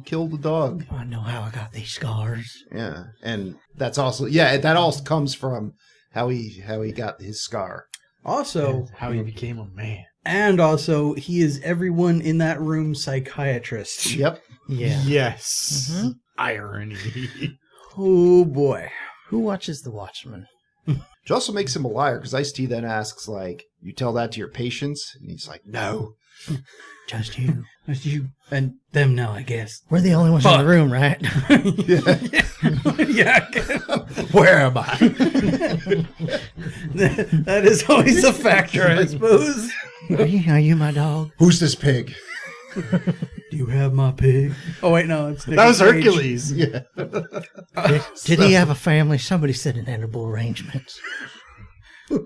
killed the dog. I know how I got these scars. Yeah. And that's also, that all comes from how he got his scar. Also, How he became a man. and also, he is everyone in that room's psychiatrist. Yep. Yeah. Yes. Mm-hmm. Irony. Oh boy. Who watches The Watchmen? Which also makes him a liar, because Ice-T then asks, like, you tell that to your patients? And he's like, no. Just you. It's you and them now, I guess. We're the only ones in the room, right? Yeah. Where am I? That is always a factor, I suppose. Are you my dog? Who's this pig? Do you have my pig? Oh, wait, no. It's That was Nicolas Cage. Hercules. Yeah. Did he have a family? Somebody said an edible arrangements.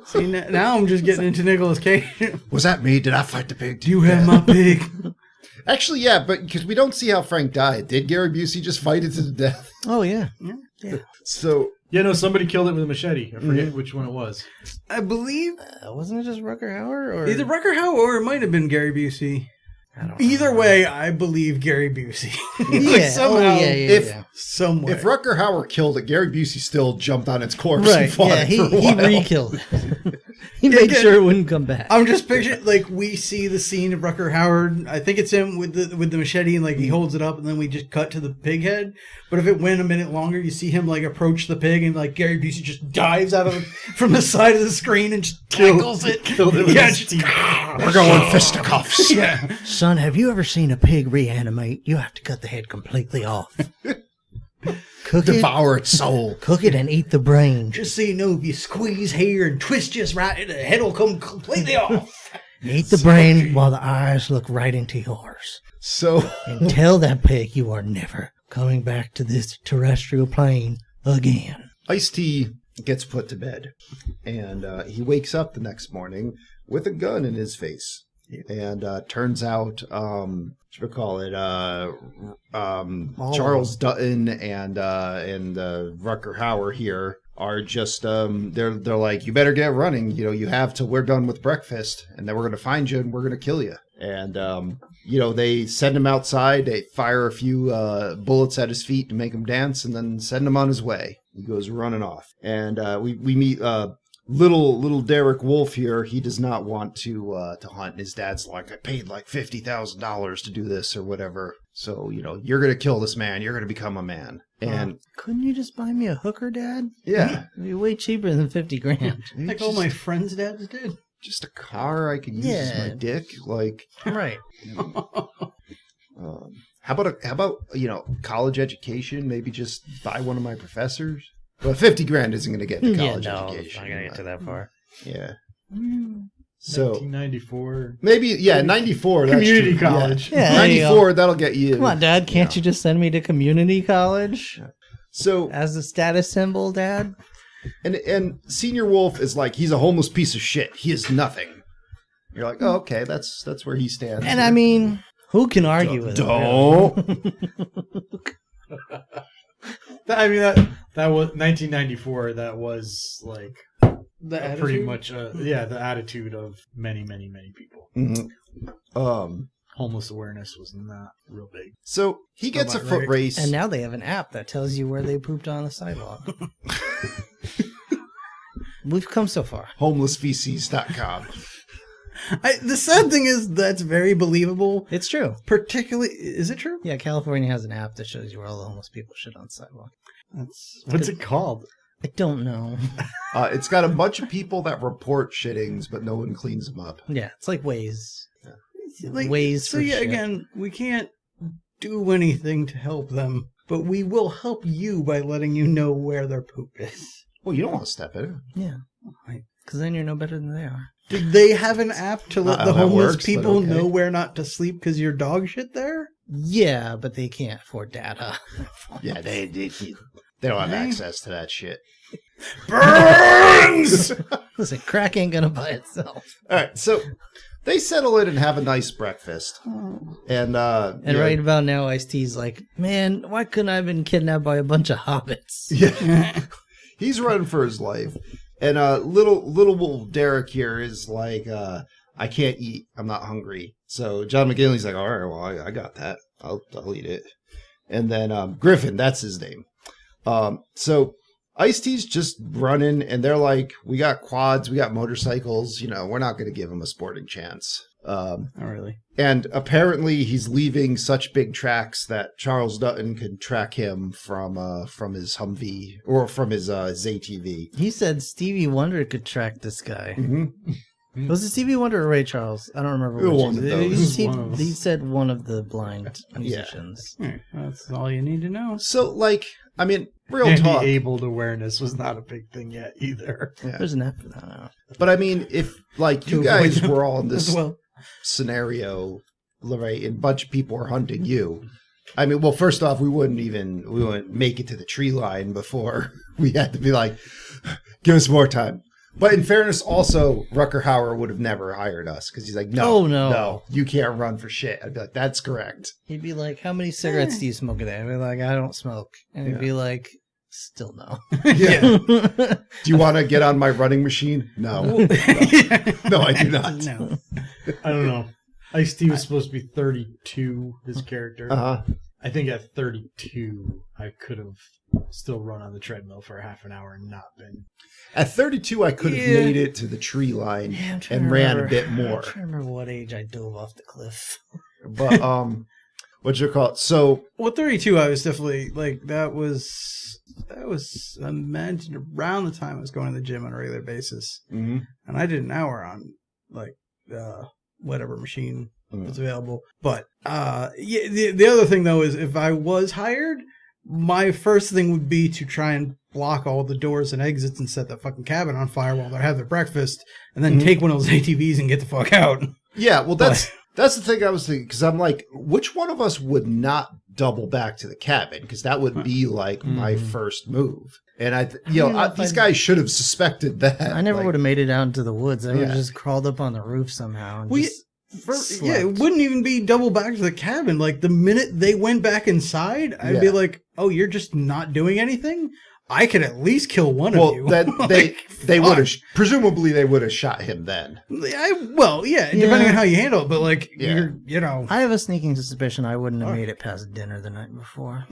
See, now I'm just getting into Nicolas Cage. Was that me? Did I fight the pig? Do you have my pig? Actually, yeah, but because we don't see how Frank died. Did Gary Busey just fight it to the death? Oh, yeah. So, Yeah, no, somebody killed it with a machete. I forget which one it was. I believe Wasn't it just Rucker Hauer? Or either Rucker Hauer or it might have been Gary Busey. I don't Either way, I believe Gary Busey. Yeah. somehow, if- somewhere. if Rucker Hauer killed it, Gary Busey still jumped on its corpse Right. and fought Yeah, it he for a while. re-killed it. He made again- sure it wouldn't come back. I'm just picturing like we see the scene of Rucker Howard. I think it's him with the machete and like he holds it up and then we just cut to the pig head. But if it went a minute longer, you see him like approach the pig and like Gary Busey just dives out of from the side of the screen and just tackles it. Killed it with Yeah, his just- teeth. We're going fisticuffs. Yeah. Son, have you ever seen a pig reanimate? You have to cut the head completely off. Cook it, Devour its soul. cook it, and eat the brain. Just so you know, if you squeeze here and twist just right, the head will come completely off. Eat the brain while the eyes look right into yours. So, And tell that pig you are never coming back to this terrestrial plane again. Ice-T gets put to bed, and he wakes up the next morning with a gun in his face. And turns out, what you call it, Charles Dutton and Rucker Hauer here are just they're like, you better get running. You know, you have till we're done with breakfast, and then we're gonna find you and we're gonna kill you. And you know, they send him outside. They fire a few bullets at his feet to make him dance, and then send him on his way. He goes running off, and we meet little Derek Wolf here. He does not want to hunt. And his dad's like, I paid like $50,000 to do this or whatever. So, you know, you're gonna kill this man. You're gonna become a man. And Couldn't you just buy me a hooker, Dad? yeah, It'd be way cheaper than $50,000. Like all my friends' dads did. just a car I could use as my Yeah. dick. Like, Right. how about you know, college education? Maybe just buy one of my professors. But $50,000 isn't going to get the college education. not gonna get to that far. Yeah. So 1994. maybe 94. That's Community true. college. Yeah, there you go. 94. That'll get you. Come on, Dad. Can't you just send me to community college So as a status symbol, Dad? and Senior Wolf is like, he's a homeless piece of shit. He is nothing. You're like, oh, okay, that's where he stands. And I mean, who can argue with it? don't. I mean that was 1994. That was like pretty much the attitude of many people. Mhm. Homeless awareness was not real big. So he gets a about foot right. race. And now they have an app that tells you where they pooped on the sidewalk. We've come so far. Homelessfeces.com. The sad thing is that's very believable. It's true. Particularly, is it true? Yeah, California has an app that shows you where all the homeless people shit on the sidewalk. What's it called? I don't know. It's got a bunch of people that report shittings, but no one cleans them up. Yeah, it's like Waze. Like, Ways so for yeah, shit. again, we can't do anything to help them, but we will help you by letting you know where their poop is. Well, you don't want to step in it. Yeah, because then you're no better than they are. Did they have an app to let Not the how that homeless works, but people okay. know where not to sleep because your dog shit there? Yeah, but they can't afford data. Yeah, they don't have access to that shit. Burns! Listen, crack ain't gonna buy itself. All right, so they settle in and have a nice breakfast. And And right about now, Ice-T's like, man, why couldn't I have been kidnapped by a bunch of hobbits? yeah, he's running for his life. And little Wolf Derek here is like, I can't eat. I'm not hungry. So John McGinley's like, all right, well, I got that. I'll eat it. And then Griffin, that's his name. So Ice-T's just running, and they're like, we got quads, we got motorcycles. You know, we're not going to give him a sporting chance. Oh, really? And apparently he's leaving such big tracks that Charles Dutton could track him from his Humvee or from his ATV. He said Stevie Wonder could track this guy. Mm-hmm. Was it Stevie Wonder or Ray Charles? I don't remember which. One of those. He said one of the blind musicians. All right, that's all you need to know. So, like, I mean, real Handy talk. abled awareness was not a big thing yet either. Yeah. There's an app for that now. But I mean, if like you To avoid guys them were all in this as well. scenario, right, and a bunch of people are hunting you. I mean, well, first off, we wouldn't make it to the tree line before we had to be like, give us more time. But in fairness, also, Rucker Hauer would have never hired us because he's like, no, you can't run for shit. I'd be like, that's correct. He'd be like, how many cigarettes do you smoke a day? I'd be like, I don't smoke. And he'd be like, still no. Yeah. Do you want to get on my running machine? No. No, I do not. No. I don't know. Ice-T was supposed to be 32, his character. Uh-huh. I think at 32, I could have still run on the treadmill for half an hour and not been. At 32, I could have made it to the tree line and ran a bit more. I'm trying to remember what age I dove off the cliff. But, what's it called? So, Well, 32, I was definitely like that was I imagined around the time I was going to the gym on a regular basis, mhm. and I did an hour on like whatever machine was available. But the other thing though is if I was hired, my first thing would be to try and block all the doors and exits and set the fucking cabin on fire while they have their breakfast, and then take one of those ATVs and get the fuck out. Yeah, well, that's the thing I was thinking, because I'm like, which one of us would not double back to the cabin? Because that would be like my first move. And these guys should have suspected that. I never would have made it out into the woods. I would have Yeah. just crawled up on the roof somehow. And Well, just yeah, it slept. wouldn't even be double back to the cabin. Like the minute they went back inside, I'd be Yeah. like, "Oh, you're just not doing anything. I could at least kill one of Well, you." then Like, they would have, fuck. presumably they would have shot him then. Depending on how you handle it, but like, Yeah. I have a sneaking suspicion I wouldn't have made it past dinner the night before.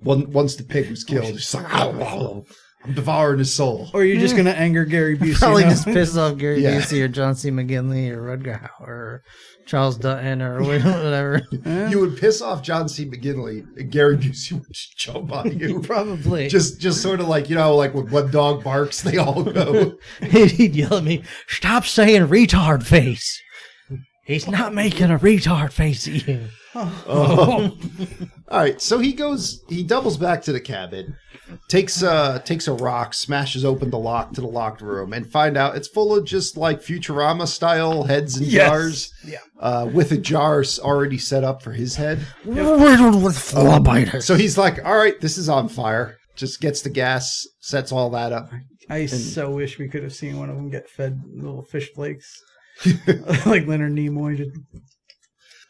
Once the pig was killed, it's just like, oh, I'm devouring his soul. Or you're just gonna anger Gary Busey. Probably now. just piss off Gary Yeah. Busey or John C. McGinley or Rutger Hauer or Charles Dutton or whatever. You would piss off John C. McGinley, and Gary Busey would just jump on you. Probably. Just sort of like, like when one dog barks, they all go. He'd yell at me, "Stop saying retard face. He's not making a retard face at you." All right, so he doubles back to the cabin, takes a rock, smashes open the lock to the locked room, and find out it's full of just like Futurama style heads and jars. Yeah. With a jar already set up for his head. Riddled with flabiters. So he's like, all right, this is on fire. Just gets the gas, sets all that up. I so wish we could have seen one of them get fed little fish flakes, like Leonard Nimoy did.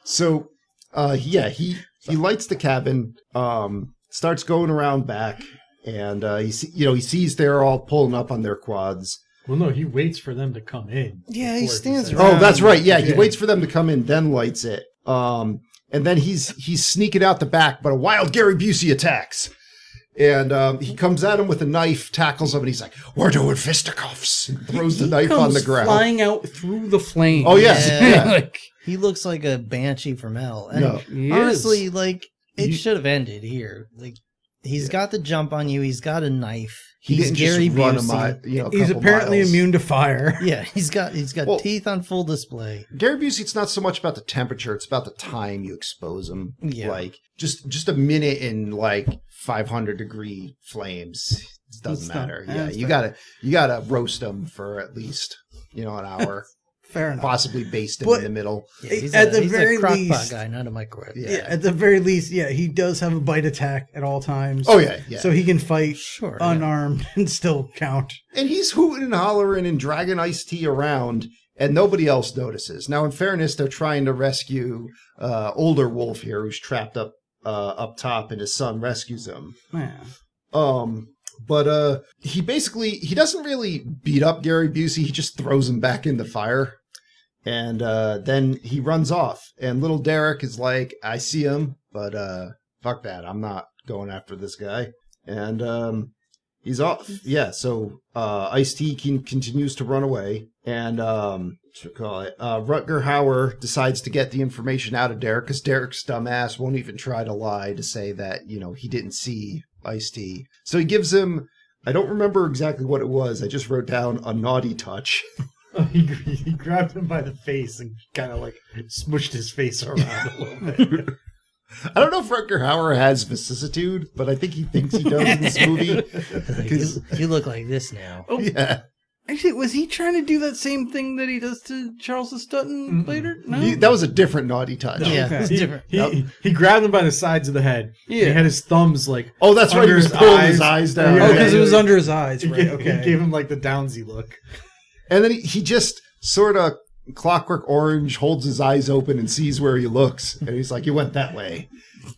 So, he lights the cabin, starts going around back, and he sees they're all pulling up on their quads. Well, no, he waits for them to come in. Yeah, he before stands says- around. Oh, that's right. Yeah, he waits for them to come in, then lights it. And then he's sneaking out the back, but a wild Gary Busey attacks. And he comes at him with a knife, tackles him, and he's like, "We're doing fisticuffs." And throws the knife on the ground. flying out through the flames. Oh, yes. Yeah. Like, He looks like a banshee from hell. And No. he honestly, is. like, it should have ended here. Like, he's got the jump on you. He's got a knife. He He's didn't Gary just run Busey. a He's couple apparently miles. immune to fire. Yeah, he's got Well- teeth on full display. Gary Busey, it's not so much about the temperature; it's about the time you expose him. Yeah. Like just a minute in like 500-degree flames. It doesn't That's not- matter. Yeah, that's you gotta roast them for at least an hour, Fair enough. possibly baste him But- in the middle. Yeah, he's At a, the he's very a crock pot least- guy, not a microwave. Yeah. Yeah, at the very least, he does have a bite attack at all times. Oh yeah, yeah. So he can fight Sure. yeah. unarmed and still count. And he's hooting and hollering and dragging Ice-T around, and nobody else notices. Now, in fairness, they're trying to rescue older Wolf here, who's trapped up top, and his son rescues him. Yeah. But he doesn't really beat up Gary Busey. He just throws him back in the fire, and then he runs off. And little Derek is like, "I see him, but fuck that. I'm not going after this guy." And He's off. Yeah, so Ice-T continues to run away, and Rutger Hauer decides to get the information out of Derek, because Derek's dumbass won't even try to lie to say that, he didn't see Ice-T. So he gives him, I don't remember exactly what it was, I just wrote down a naughty touch. He grabbed him by the face and kind of like smushed his face around a little bit. I don't know if Rutger Hauer has vicissitude, but I think he thinks he does in this movie. Like, you look like this now. Oh, Yeah. actually, was he trying to do that same thing that he does to Charles Sutton later? No, That was a different naughty touch. Yeah, Okay. it's different. He grabbed him by the sides of the head. Yeah. He had his thumbs like Oh, that's right. He under was his pulling eyes. his eyes down. Oh, Yeah, because yeah, it was yeah. under his eyes, He right? gave, Okay. he gave him like the Downsy look. And then he just sort of Clockwork Orange holds his eyes open and sees where he looks. And he's like, you went that way.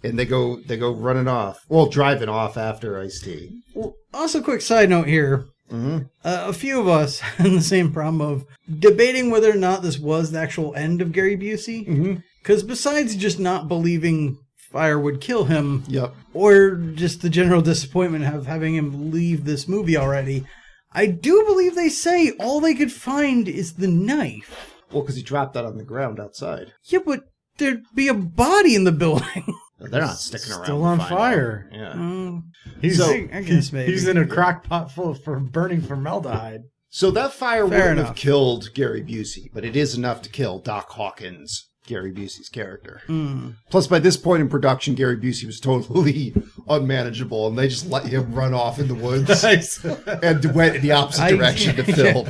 And they go running off. Well, driving off after Ice-T. Well, also, quick side note here. Mm-hmm. A few of us had the same problem of debating whether or not this was the actual end of Gary Busey. Because besides just not believing fire would kill him, Yep. or just the general disappointment of having him leave this movie already, I do believe they say all they could find is the knife. Well, because he dropped that on the ground outside. Yeah, but there'd be a body in the building. They're not sticking around. Still to on find fire. out. Yeah. He's So- I guess maybe. he's in a crock pot full for burning formaldehyde. So that fire Fair wouldn't enough. have killed Gary Busey, but it is enough to kill Doc Hawkins, Gary Busey's character. Plus, by this point in production, Gary Busey was totally unmanageable, and they just let him run off in the woods and went in the opposite direction to film.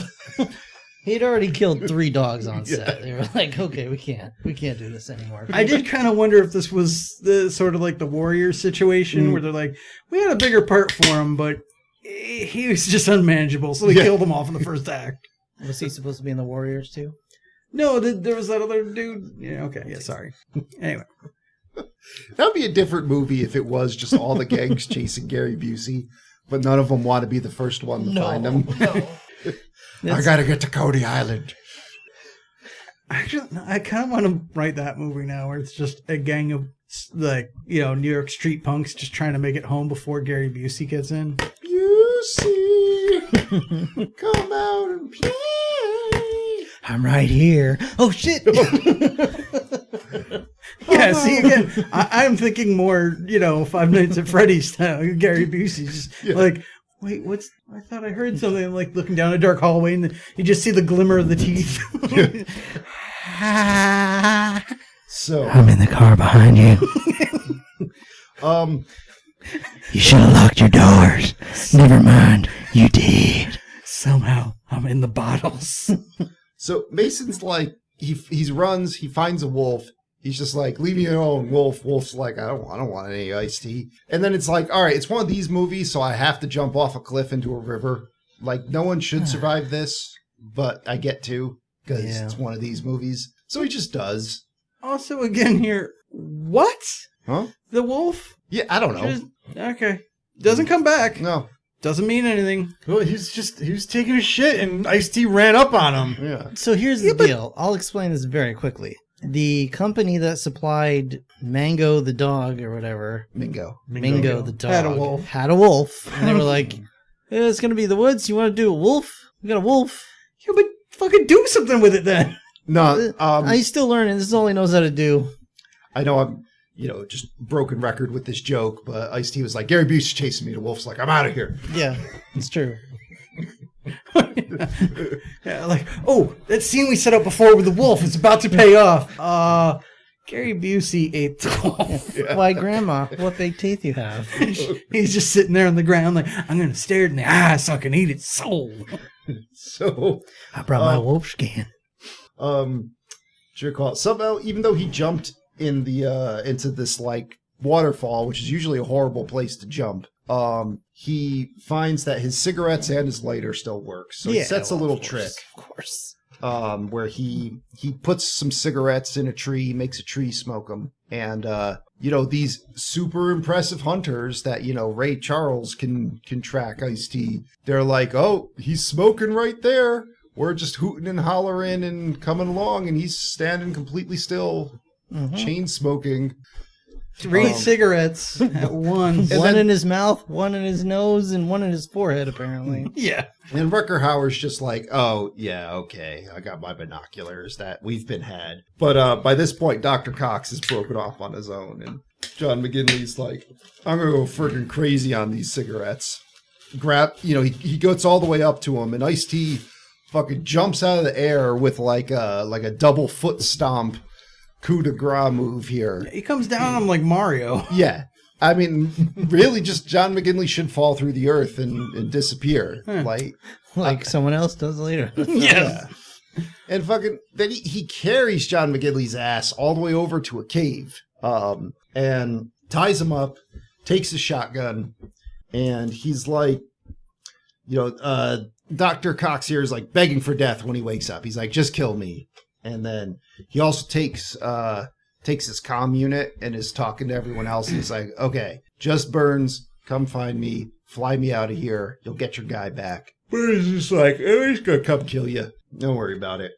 He'd already killed 3 dogs on set. They were like, okay, we can't do this anymore. I did kind of wonder if this was the sort of like the Warrior situation where they're like, we had a bigger part for him, but he was just unmanageable, so they killed him off in the first act. Was he supposed to be in the Warriors too? No, there was that other dude. Yeah, okay, yeah, sorry. Anyway, That would be a different movie if it was just all the gangs chasing Gary Busey, but none of them want to be the first one to find him. No. I gotta get to Cody Island. actually, I kind of want to write that movie now, where it's just a gang of like New York street punks just trying to make it home before Gary Busey gets in. Busey, come out and play. I'm right here. Oh shit! Yeah, see again, I'm thinking more, Five Nights at Freddy's style. Gary Busey's just like, wait, what's? I thought I heard something. I'm like looking down a dark hallway, and you just see the glimmer of the teeth. So, I'm in the car behind you. You should have locked your doors. Never mind, you did. Somehow, I'm in the bottles. so Mason's like, he runs, he finds a wolf. He's just like, leave me alone, Wolf. Wolf's like, I don't want any iced tea. And then it's like, all right, it's one of these movies, so I have to jump off a cliff into a river. Like, no one should survive this, but I get to, because it's one of these movies. So he just does. Also, again here, what? Huh? The wolf? Yeah, I don't know. Okay. Doesn't come back. No. Doesn't mean anything. Well, he was taking a shit and Ice-T ran up on him. Yeah. So here's the deal. I'll explain this very quickly. The company that supplied Mango the dog or whatever, Mingo. Mingo the dog, Had a wolf. and they were like, "Hey, it's gonna be the woods. You want to do a wolf? We got a wolf." Yeah, but fucking do something with it then. No, He's still learning. This is all he knows how to do. I know I'm, just broken record with this joke, but Ice-T was like, Gary Busey's chasing me. The wolf's like, I'm out of here. Yeah, it's true. Yeah, like, oh, that scene we set up before with the wolf is about to pay off. Gary Busey ate the wolf. Why, Grandma? What big teeth you have? He's just sitting there on the ground like, I'm going to stare it in the eye so I can eat its soul. So, I brought my wolf skin. somehow, even though he jumped in the into this like waterfall, which is usually a horrible place to jump, he finds that his cigarettes and his lighter still work. So he sets a little trick. Of course. Where he puts some cigarettes in a tree, makes a tree smoke them. And, these super impressive hunters that, Ray Charles can track Ice-T. They're like, oh, he's smoking right there. We're just hooting and hollering and coming along, and he's standing completely still, chain smoking. 3 cigarettes at once. And One then- in his mouth, one in his nose, and one in his forehead, apparently. Yeah. And Rutger Hauer's just like, oh, yeah, okay, I got my binoculars, that we've been had. But by this point, Dr. Cox is broken off on his own, and John McGinley's like, I'm gonna go friggin' crazy on these cigarettes. He gets all the way up to him, and Ice-T fucking jumps out of the air with like a double foot stomp coup de grace move here. He comes down on him like Mario. Yeah. I mean, really, just John McGinley should fall through the earth and disappear. Like someone else does later. Yeah. And fucking, then he carries John McGinley's ass all the way over to a cave, and ties him up, takes his shotgun, and he's like, Dr. Cox here is like begging for death when he wakes up. He's like, just kill me. And then he also takes his comm unit and is talking to everyone else. And he's like, okay, just Burns, come find me, fly me out of here. You'll get your guy back. Burns is like, oh, he's going to come kill you. Don't worry about it.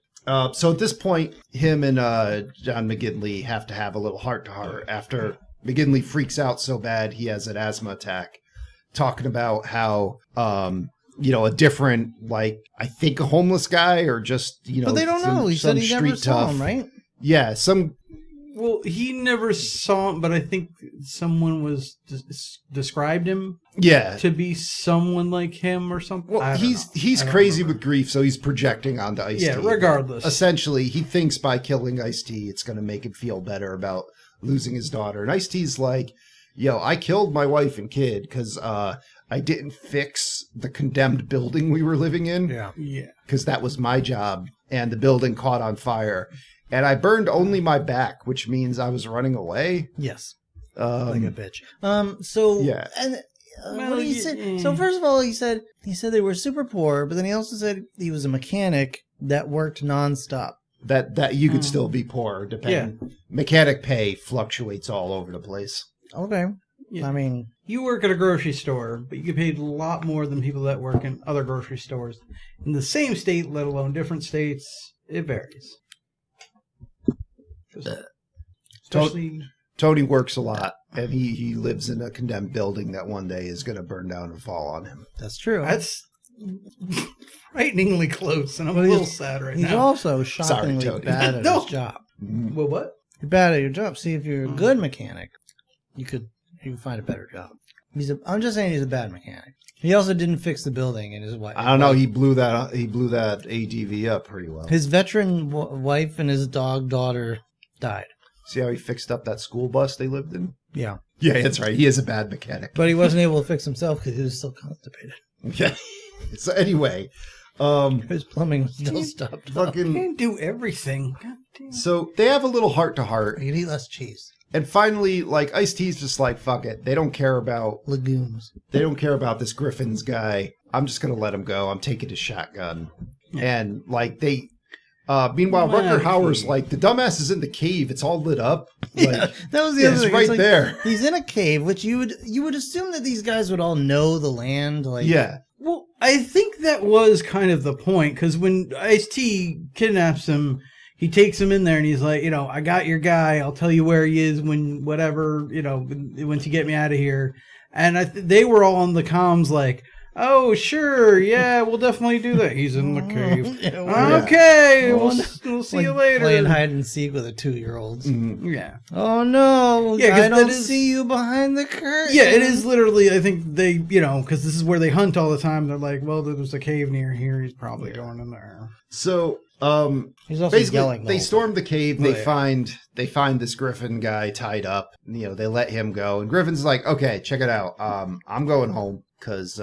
So at this point, him and John McGinley have to have a little heart-to-heart after McGinley freaks out so bad he has an asthma attack, talking about how, a different, like, I think a homeless guy or just, But they don't know. He said he never saw him, right? Yeah, Well, he never saw him, but I think someone was described him to be someone like him or something. Well, he's crazy with grief, so he's projecting onto Ice-T. Yeah, regardless. Essentially, he thinks by killing Ice-T, it's going to make him feel better about losing his daughter. And Ice-T's like, I killed my wife and kid because I didn't fix the condemned building we were living in. Yeah. Because that was my job, and the building caught on fire. And I burned only my back, which means I was running away. Yes. Like a bitch. So yeah. And what did he say? So first of all, he said they were super poor, but then he also said he was a mechanic that worked nonstop. That you could still be poor, depending. Yeah. Mechanic pay fluctuates all over the place. Okay. Yeah. I mean, you work at a grocery store, but you get paid a lot more than people that work in other grocery stores in the same state, let alone different states. It varies. Especially Tony works a lot, and he lives in a condemned building that one day is going to burn down and fall on him. That's true. That's frighteningly close, and I'm a little sad right now. He's also shockingly bad at his job. Well, what? You're bad at your job. See, if you're a good mechanic, you could find a better job. I'm just saying he's a bad mechanic. He also didn't fix the building, and his wife. I don't know. He blew that ADV up pretty well. His veteran wife and his daughter died. See how he fixed up that school bus they lived in? Yeah. Yeah, that's right. He is a bad mechanic. But he wasn't able to fix himself because he was still constipated. Yeah. So anyway, his plumbing was still stopped. Fucking can't do everything. God damn. So they have a little heart-to-heart. He could eat less cheese. And finally, like, Ice-T's just like, fuck it. They don't care about legumes. They don't care about this Griffin's guy. I'm just going to let him go. I'm taking his shotgun. Yeah. And, like, meanwhile, Rutger Hauer's like, the dumbass is in the cave. It's all lit up. Like, yeah, that was the other thing. It's right there. He's in a cave, which you would assume that these guys would all know the land. Like, yeah. Well, I think that was kind of the point, because when Ice-T kidnaps him, he takes him in there and he's like, I got your guy. I'll tell you where he is once you get me out of here. And they were all on the comms like, oh, sure, yeah, we'll definitely do that. He's in the cave. Okay, we'll see you later. Playing hide and seek with a 2-year-old. Mm-hmm. Yeah. Oh, no. Yeah, I don't see you behind the curtain. Yeah, it is literally, I think they, because this is where they hunt all the time. They're like, well, there's a cave near here. He's probably going in there. So, he's also basically, yelling. They storm the cave. They find this Griffin guy tied up. They let him go. And Griffin's like, okay, check it out. I'm going home because,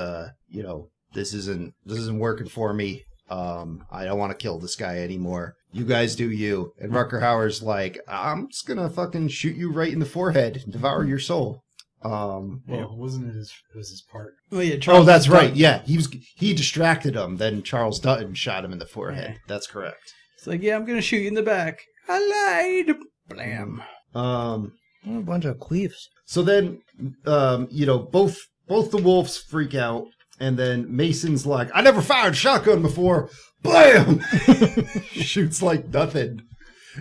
this isn't working for me. I don't want to kill this guy anymore. You guys do you. And Rutger Hauer's like, I'm just going to fucking shoot you right in the forehead and devour your soul. Wasn't it it was his part. Well, yeah, Charles that's right. Yeah, he distracted him. Then Charles Dutton shot him in the forehead. Yeah. That's correct. It's like, yeah, I'm gonna shoot you in the back. I lied. Blam. A bunch of queefs. So then, both the wolves freak out, and then Mason's like, I never fired a shotgun before. Blam! Shoots like nothing,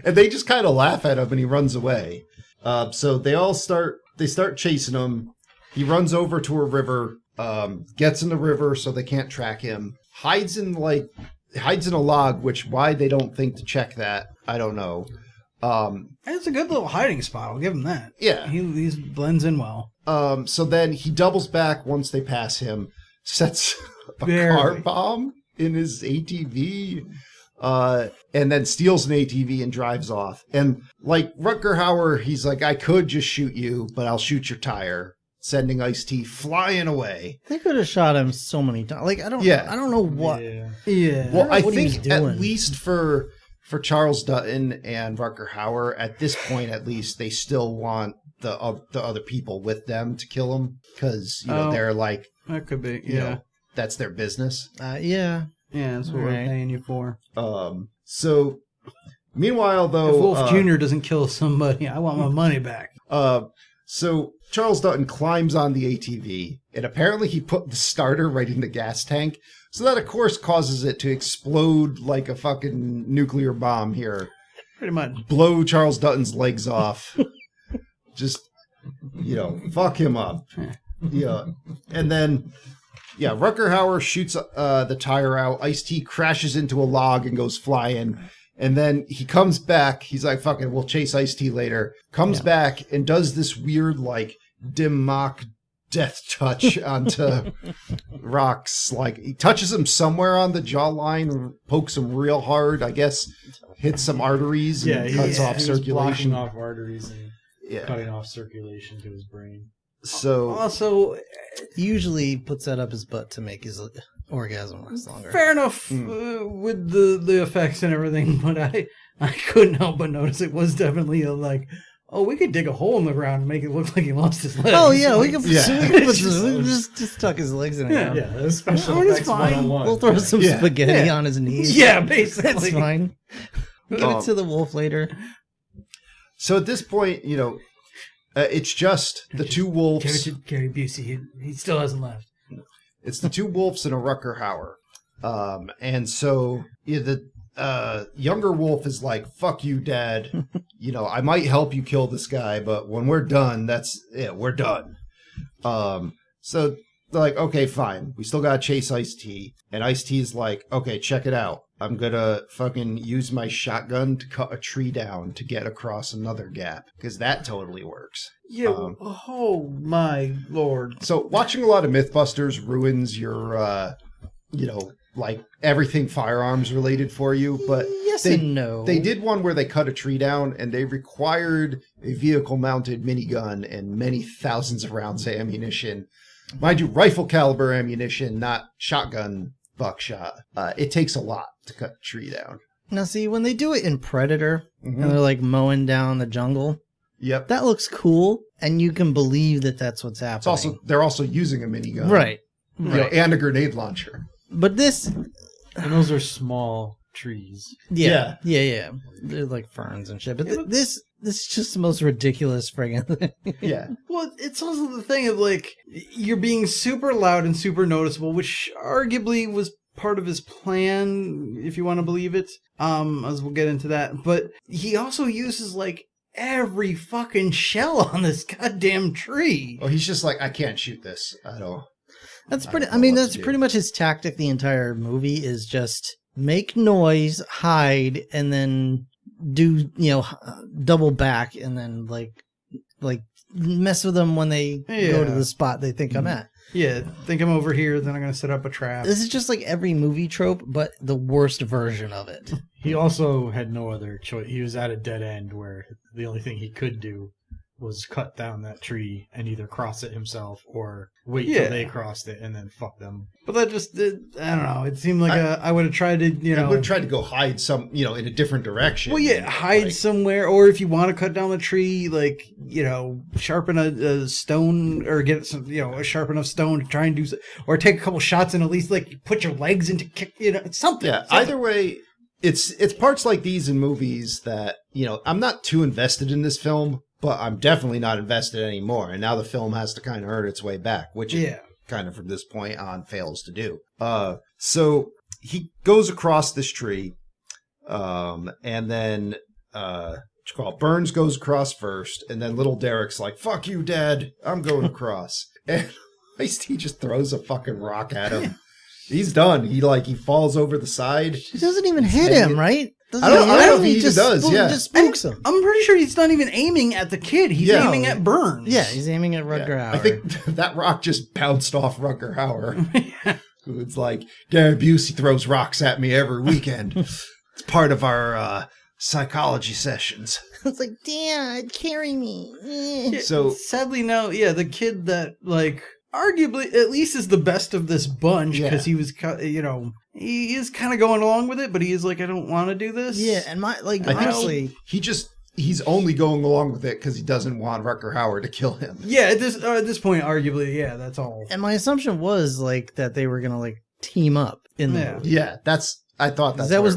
and they just kind of laugh at him, and he runs away. So they start chasing him. He runs over to a river, gets in the river so they can't track him. Hides in a log, which why they don't think to check that, I don't know. It's a good little hiding spot. I'll give him that. Yeah. He blends in well. So then he doubles back once they pass him, sets a Barely. car bomb in his ATV, and then steals an ATV and drives off. And like Rutger Hauer, he's like, I could just shoot you, but I'll shoot your tire, sending Ice-T flying away. They could have shot him so many times. Like I don't know what. Yeah. Well, I what he was think doing. at least for Charles Dutton and Rutger Hauer, at this point at least, they still want the other people with them to kill him because they're like, That could be. you know, that's their business. Yeah. Yeah, that's what we're Right. paying you for. So meanwhile, though, If Wolf Jr. doesn't kill somebody, I want my money back. So Charles Dutton climbs on the ATV, and apparently he put the starter right in the gas tank. So that, of course, causes it to explode like a fucking nuclear bomb here. Pretty much. Blow Charles Dutton's legs off. Just, fuck him up. Yeah. And then, Rutger Hauer shoots the tire out. Ice-T crashes into a log and goes flying. And then he comes back. He's like, fuck it, we'll chase Ice-T later. Comes back and does this weird, like, dim mock death touch onto Rocks. Like, he touches him somewhere on the jawline and pokes him real hard, I guess. Hits some arteries and cuts off circulation. Blocking off arteries and cutting off circulation to his brain. So Also, Usually puts that up his butt to make his orgasm last longer. fair enough with the effects and everything, but I couldn't help but notice it was definitely we could dig a hole in the ground and make it look like he lost his legs. Oh yeah, we can Yeah. just tuck his legs in. Yeah, that's special It's effects fine. 101. We'll throw some Yeah. spaghetti Yeah. on his knees. Yeah, basically. That's fine. We'll give it to the wolf later. So at this point, it's just the two Give it wolves. to Gary Busey. He still hasn't left. It's the two wolves and a Rutger Hauer. And so the younger wolf is like, fuck you, Dad. I might help you kill this guy, but when we're done, we're done. So they're like, okay, fine. We still gotta chase Ice-T. And Ice-T is like, okay, check it out. I'm gonna fucking use my shotgun to cut a tree down to get across another gap. Because that totally works. Yeah. Oh my lord. So watching a lot of Mythbusters ruins your, like everything firearms related for you. But Yes and no. they did one where they cut a tree down and they required a vehicle mounted minigun and many thousands of rounds of ammunition. Mind you, rifle caliber ammunition, not shotgun buckshot. It takes a lot to cut a tree down. Now see, when they do it in Predator Mhm. and they're like mowing down the jungle, Yep. that looks cool, and you can believe that that's what's happening. They're also using a minigun. right. And a grenade launcher. But this, And those are small trees. yeah. They're like ferns and shit. But this is just the most ridiculous friggin' thing. Yeah. Well, it's also the thing of you're being super loud and super noticeable, which arguably was part of his plan, if you want to believe it. As we'll get into that. But he also uses every fucking shell on this goddamn tree. Oh, he's just like, I can't shoot this. I don't. That's pretty. don't I know mean, what that's to do. pretty much his tactic. The entire movie is just make noise, hide, and then do double back, and then like mess with them when they go to the spot they think I'm at. Yeah, think I'm over here, then I'm going to set up a trap. This is just like every movie trope, but the worst version of it. He also had no other choice. He was at a dead end where the only thing he could do was cut down that tree and either cross it himself or wait till they crossed it and then fuck them. But that just, I don't know, it seemed like I would have tried to, I would have tried to go hide in a different direction. Well, yeah, hide somewhere, or if you want to cut down the tree, sharpen a stone, or get some, a sharp enough stone to try and do, or take a couple shots and at least put your legs into kick, something. Yeah. something. Either way, it's parts like these in movies that I'm not too invested in this film, but I'm definitely not invested anymore. And now the film has to kind of earn its way back, which it kind of from this point on fails to do. So he goes across this tree, and then Burns goes across first, and then little Derek's like, fuck you, Dad, I'm going across. And Ice-T just throws a fucking rock at him. He's done. He falls over the side. He doesn't even hit him, right? I don't know if he just does, yeah. just spooks him. I'm pretty sure he's not even aiming at the kid. He's aiming at Burns. Yeah, he's aiming at Rutger Hauer. I think that rock just bounced off Rutger Hauer. It's like, Gary Busey throws rocks at me every weekend. It's part of our psychology sessions. It's like, Dad, carry me. So sadly, no. Yeah, the kid that arguably at least is the best of this bunch because he was, he is kind of going along with it, but he is like, I don't want to do this. Yeah, and honestly, he's only going along with it because he doesn't want Rutger Hauer to kill him. Yeah, at this point, arguably, that's all. And my assumption was that they were gonna team up in the movie. Yeah, I thought that was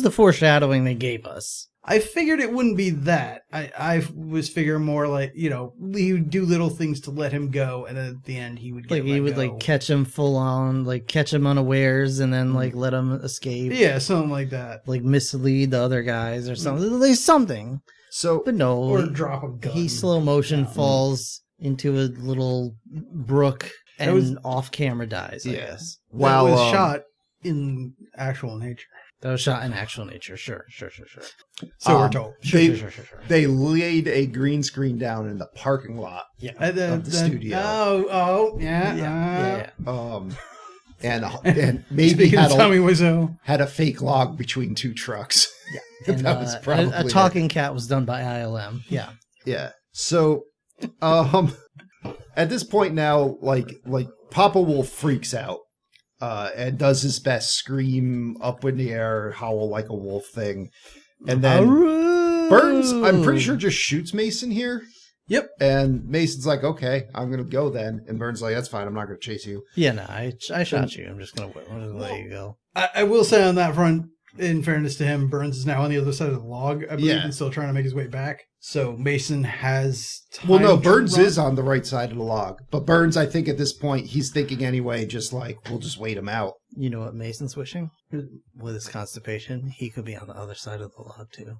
the foreshadowing they gave us. I figured it wouldn't be that. I was figuring more he would do little things to let him go, and then at the end he would get he would go. Catch him full on, catch him unawares, and then let him escape. Yeah, something like that. Mislead the other guys or something. There's something. So, but no, or drop a gun. He slow motion falls into a little brook and off camera dies. I guess. Wow, was shot in actual nature. That was shot in actual nature. Sure. So we're told. Sure. They laid a green screen down in the parking lot of the studio. Yeah. And maybe Tommy Wiseau had a fake log between two trucks. Yeah. And, that was probably a talking cat was done by ILM. Yeah. Yeah. So, at this point now, Papa Wolf freaks out. And does his best scream up in the air, howl like a wolf thing. And then Burns, I'm pretty sure, just shoots Mason here. Yep. And Mason's like, okay, I'm going to go then. And Burns like, that's fine. I'm not going to chase you. Yeah, no, I shot you. I'm just going to let you go. I will say on that front, in fairness to him, Burns is now on the other side of the log, I believe, and still trying to make his way back. So Mason has time. Well, no, Burns is on the right side of the log. But Burns, I think at this point, he's thinking anyway, just we'll just wait him out. You know what Mason's wishing? With his constipation, he could be on the other side of the log, too.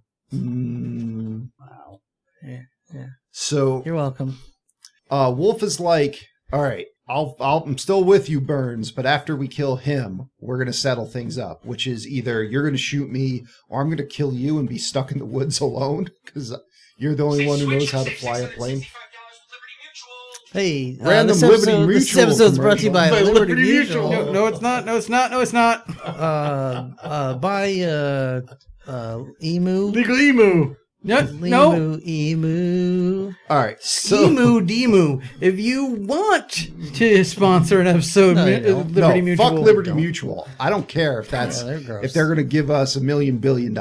Wow. Yeah. So you're welcome. Wolf is like, all right, I'm still with you, Burns, but after we kill him, we're going to settle things up, which is either you're going to shoot me or I'm going to kill you and be stuck in the woods alone because you're the only one who knows how to fly a plane. Hey, Random Liberty Mutual. This episode's brought to you by Liberty Mutual. No, it's not. Buy Emu. Legal Emu. No. Emu. All right. Emu Demu. If you want to sponsor an episode, Liberty Mutual. Fuck Liberty Mutual. I don't care if if they're going to give us $1 million billion.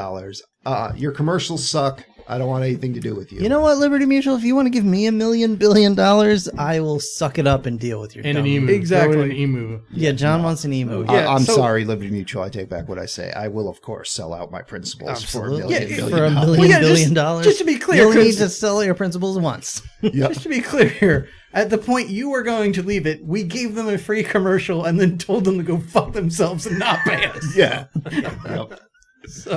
Your commercials suck. I don't want anything to do with you. You know what, Liberty Mutual? If you want to give me $1 million billion, I will suck it up and deal with your and an emu. Exactly. An emu. Yeah, John wants an emu. I'm sorry, Liberty Mutual. I take back what I say. I will, of course, sell out my principles for $1 million. Just to be clear, you'll need to sell your principles once. Just to be clear here, at the point you were going to leave it, we gave them a free commercial and then told them to go fuck themselves and not pay us. Yeah. Yep. So,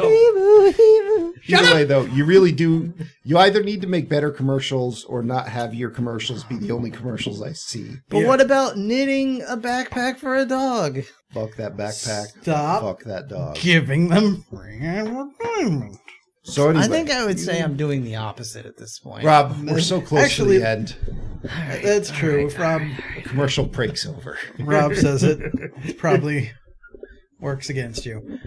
either way, though, you really do. You either need to make better commercials or not have your commercials be the only commercials I see. But what about knitting a backpack for a dog? Fuck that backpack. Stop. Fuck that dog. Giving them free advertisement. So anyway, I think I would say I'm doing the opposite at this point. Rob, we're so close to the end. That's true. If Rob, the commercial breaks over. Rob says it probably works against you.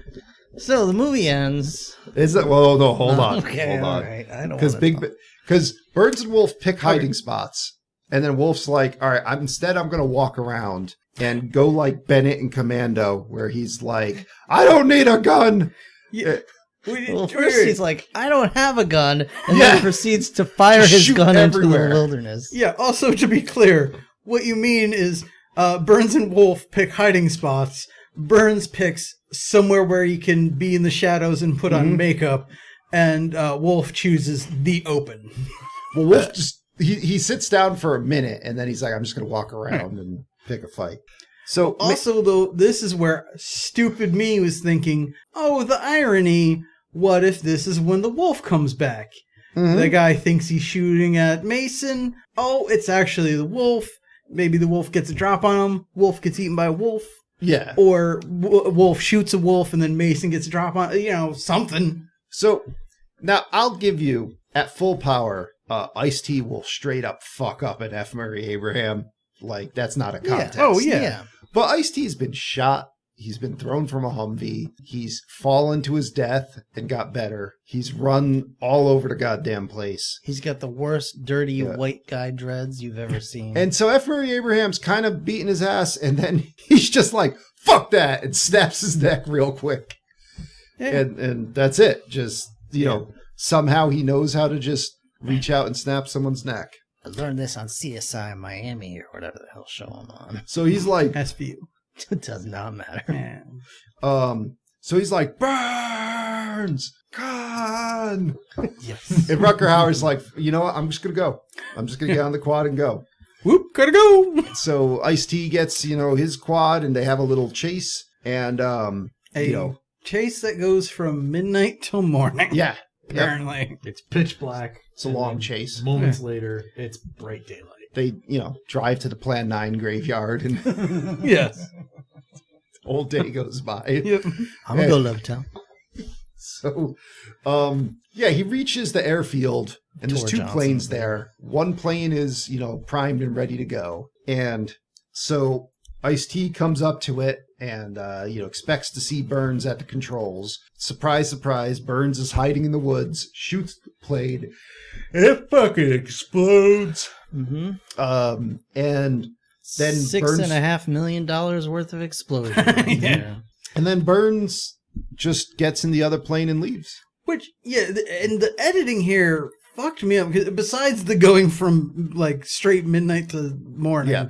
So the movie ends. Is it? Well, no, hold on. Okay, hold on. Right. I don't because Burns and Wolf pick hiding spots, and then Wolf's like, "All right, I'm going to walk around and go like Bennett in Commando, where he's like, I don't need a gun." Yeah. First he's like, I don't have a gun, and then he proceeds to fire his gun everywhere into the wilderness. Yeah. Also, to be clear, what you mean is Burns and Wolf pick hiding spots. Burns picks somewhere where he can be in the shadows and put on makeup, and Wolf chooses the open. Well, Wolf just he sits down for a minute, and then he's like, I'm just going to walk around and pick a fight. So also, though, this is where stupid me was thinking, oh, the irony. what if this is when the wolf comes back? Mhm. The guy thinks he's shooting at Mason. Oh, it's actually the wolf. Maybe the wolf gets a drop on him. Wolf gets eaten by a wolf. Yeah. Or wolf shoots a wolf and then Mason gets a drop on, something. So now I'll give you at full power, Ice-T will straight up fuck up an F. Murray Abraham. Like, that's not a contest. Oh, yeah. But Ice-T's been shot. He's been thrown from a Humvee. He's fallen to his death and got better. He's run all over the goddamn place. He's got the worst dirty white guy dreads you've ever seen. And so F. Murray Abraham's kind of beating his ass, and then he's just like, fuck that, and snaps his neck real quick. Yeah. And that's it. Just, somehow he knows how to just reach out and snap someone's neck. I learned this on CSI Miami or whatever the hell show I'm on. So he's like, SVU. It does not matter. Yeah. so he's like, Burns, Con. Yes. And Rutger Hauer's like, you know what? I'm just going to go. I'm just going to get on the quad and go. Whoop, gotta go. So Ice-T gets, his quad and they have a little chase. And, Chase that goes from midnight till morning. yeah. Yep. Apparently. It's pitch black. It's a long chase. Moments later, it's bright daylight. They, drive to the Plan 9 graveyard and Yes. whole day goes by. Yep. I'm going to go Love Town. So, he reaches the airfield and there's Tor two Johnson's planes there. there. One plane is, primed and ready to go. And so Ice-T comes up to it and, expects to see Burns at the controls. Surprise, surprise, Burns is hiding in the woods, shoots the plane, and it fucking explodes. Mm-hmm. And then $6.5 million worth of explosions. Yeah. And then Burns just gets in the other plane and leaves. Which, and the editing here fucked me up. Because besides the going from, straight midnight to morning. Yeah.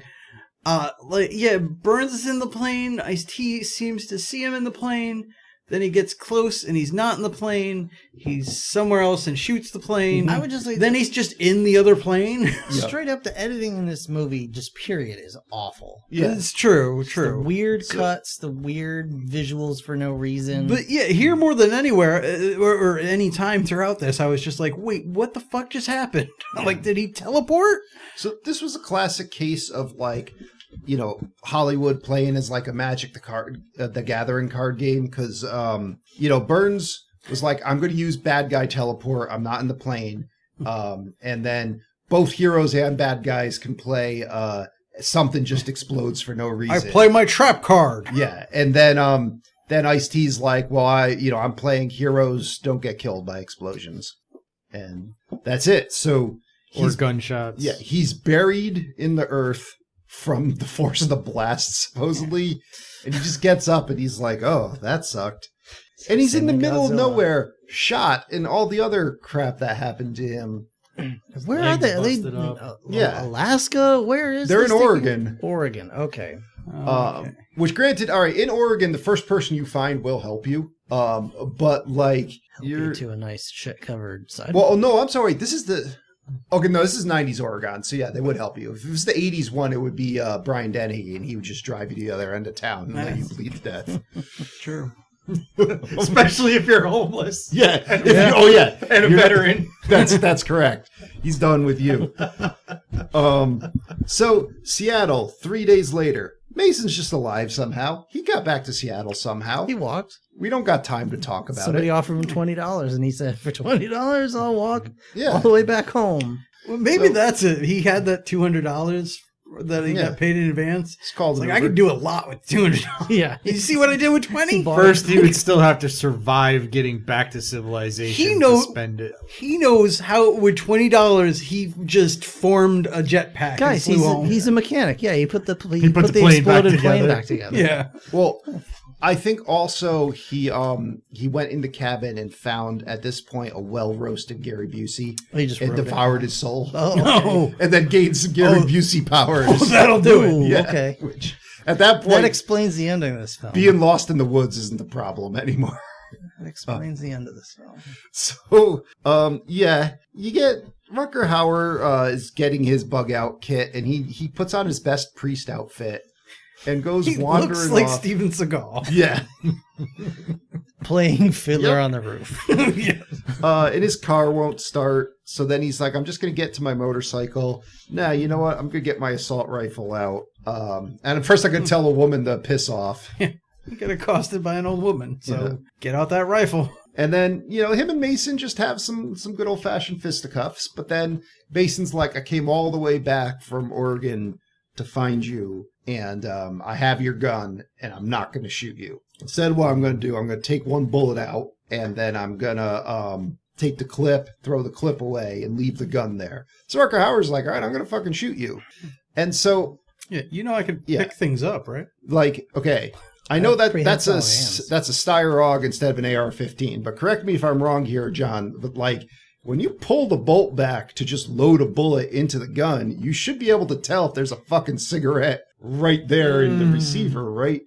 Burns is in the plane. Ice-T seems to see him in the plane. Then he gets close and he's not in the plane. He's somewhere else and shoots the plane. I would just like then he's just in the other plane. Straight up, the editing in this movie, just period, is awful. Yeah. It's true. The weird cuts, the weird visuals for no reason. But here more than anywhere or any time throughout this, I was just like, wait, what the fuck just happened? Did he teleport? So this was a classic case of Hollywood playing as a Magic the Gathering card game because Burns was like, I'm going to use bad guy teleport. I'm not in the plane, and then both heroes and bad guys can play something just explodes for no reason. I play my trap card. Yeah, and then Ice-T's like, well, I'm playing heroes don't get killed by explosions, and that's it. So Or gunshots. yeah, he's buried in the earth from the force of the blast, supposedly. And he just gets up and he's like, oh, that sucked. And he's in the middle of nowhere, shot, and all the other crap that happened to him. Where are they? Are they busted up. Yeah. Alaska? Where is They're this in thing? Oregon. Oregon, okay. Which granted, all right, in Oregon, the first person you find will help you. But Help you're you to a nice shit-covered side. well, no, I'm sorry. This is the no, this is 90s Oregon. So yeah, they would help you. If it was the 80s one, it would be Brian Dennehy, and he would just drive you to the other end of town and let you bleed to death. True. Especially if you're homeless. Yeah. And a veteran. That's correct. He's done with you. So Seattle, 3 days later. Mason's just alive somehow. He got back to Seattle somehow. he walked. We don't got time to talk about Somebody it. offered him $20, and he said, for $20, I'll walk all Yeah. the way back home. Well, maybe So- that's it. He had that $200 that he got paid in advance. It's called I could do a lot with $200. Yeah. You see what I did with 20? First, he would still have to survive getting back to civilization He knows- to spend it. He knows how with $20 he just formed a jetpack. Guys, and flew home. he's a mechanic. Yeah, he put the put the plane back exploded plane together. back together. yeah. Well, I think also he went in the cabin and found at this point a well-roasted Gary Busey He just and wrote it. devoured his soul. Oh, No. And then gained some Gary Busey powers. Oh, that'll do Ooh, it. Yeah. okay. Which at that That point, explains the ending of this film. being lost in the woods isn't the problem anymore. That explains the end of this film. So, you get Rutger Hauer is getting his bug out kit, and he puts on his best priest outfit and goes He wandering looks like off. Steven Seagal. Yeah. Playing Fiddler Yep. on the Roof. Yeah. And his car won't start. So then he's like, I'm just going to get to my motorcycle. Nah, you know what? I'm going to get my assault rifle out. And at first I'm going to tell a woman to piss off. You get accosted by an old woman. So Yeah. get out that rifle. And then, him and Mason just have some good old-fashioned fisticuffs. But then Mason's like, I came all the way back from Oregon to find you. And I have your gun, and I'm not going to shoot you. Instead, what I'm going to do, I'm going to take one bullet out, and then I'm going to take the clip, throw the clip away, and leave the gun there. So Rucker Hauer's like, all right, I'm going to fucking shoot you. And so, Yeah, I can Yeah. pick things up, right? like, okay, I know that's a Prehensile hands. that's a Steyr instead of an AR-15, but correct me if I'm wrong here, John, but like, when you pull the bolt back to just load a bullet into the gun, you should be able to tell if there's a fucking cigarette right there in the receiver, right?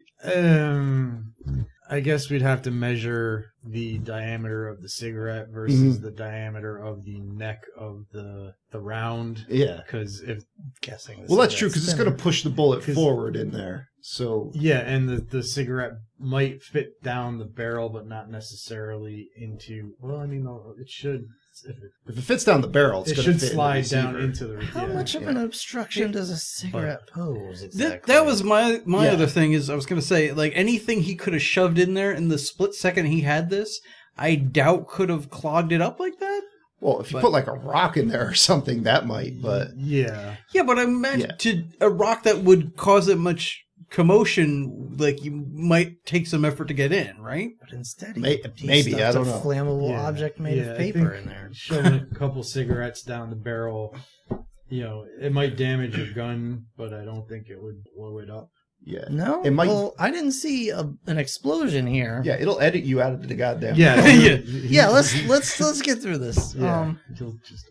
I guess we'd have to measure the diameter of the cigarette versus the diameter of the neck of the round. Yeah. Because if Guessing. Well, that's true, because it's spinning. going to push the bullet 'Cause- forward in there. So, yeah, and the cigarette might fit down the barrel, but not necessarily into. Well, I mean, it should. if it fits down the barrel, it's It going to should fit slide in the down receiver. into the. How yeah. much of an obstruction does a cigarette pose? Exactly. That was my Yeah. other thing is I was going to say, like, anything he could have shoved in there in the split second he had this, I doubt could have clogged it up like that. Well, if you put like a rock in there or something, that might, but Yeah. Yeah, but I meant Yeah. to a rock that would cause it much commotion, like you might take some effort to get in, right? But instead, Maybe, I don't a know. flammable Yeah. object made Yeah, of I paper think in there. Shoving a couple cigarettes down the barrel, it might damage your gun, but I don't think it would blow it up. yeah. No, It might- well, I didn't see an explosion here. Yeah, it'll edit you out of the goddamn. Yeah, Yeah, let's get through this. Yeah, he'll just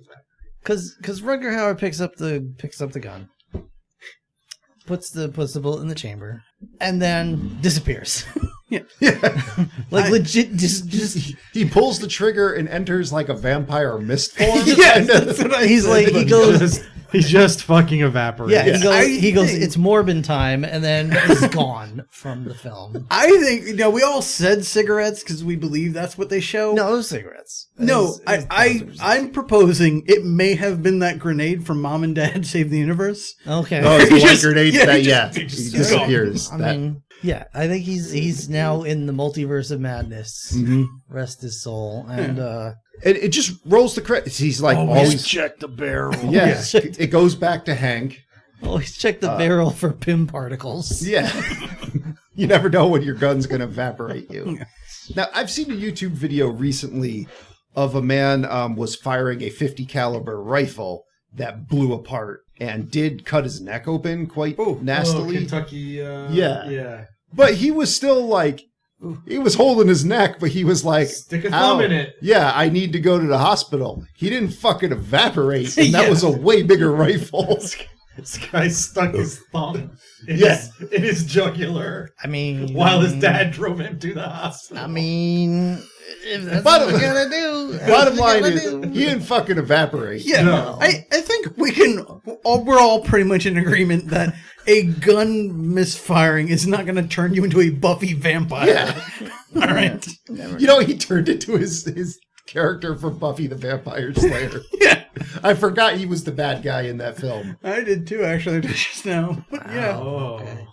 Because Rutger Hauer picks up the gun, puts the bullet in the chamber, and then disappears. Like legit, just He pulls the trigger and enters like a vampire mist form. Yes, that's what I he's said. like he goes. He just fucking evaporates. Yeah, he goes. think- It's Morbin time, and then is gone from the film. I think we all said cigarettes because we believe that's what they show. No, it was cigarettes. No, It was buzzers. I'm proposing it may have been that grenade from Mom and Dad Save the Universe. Okay. Oh, it's the He white just- grenade yeah, that, he yeah. just- He he just- disappears. I That- mean, yeah, I think he's now in the multiverse of madness. Rest his soul, and it just rolls the credits. He's like always check the barrel. Yeah, it goes back to Hank. always check the barrel for PIM particles. Yeah. You never know when your gun's going to evaporate you. Now, I've seen a YouTube video recently of a man was firing a 50 caliber rifle that blew apart and did cut his neck open quite nastily. Kentucky. Yeah. But he was still like, he was holding his neck, but he was like, Stick a thumb "Ow, in it." Yeah, I need to go to the hospital. He didn't fucking evaporate, and that was a way bigger rifle. This guy stuck his thumb in, Yeah. in his jugular I mean, while his dad drove him to the hospital. I mean, if that's Bottom- what we're gonna do. Bottom that's what line we're is, gonna do. he didn't fucking evaporate. Yeah, No. I think we're all pretty much in agreement that a gun misfiring is not going to turn you into a Buffy vampire. Yeah. All right. You know, he turned into his character from Buffy the Vampire Slayer. Yeah, I forgot he was the bad guy in that film. I did too, actually, just now. But yeah. Oh. Okay.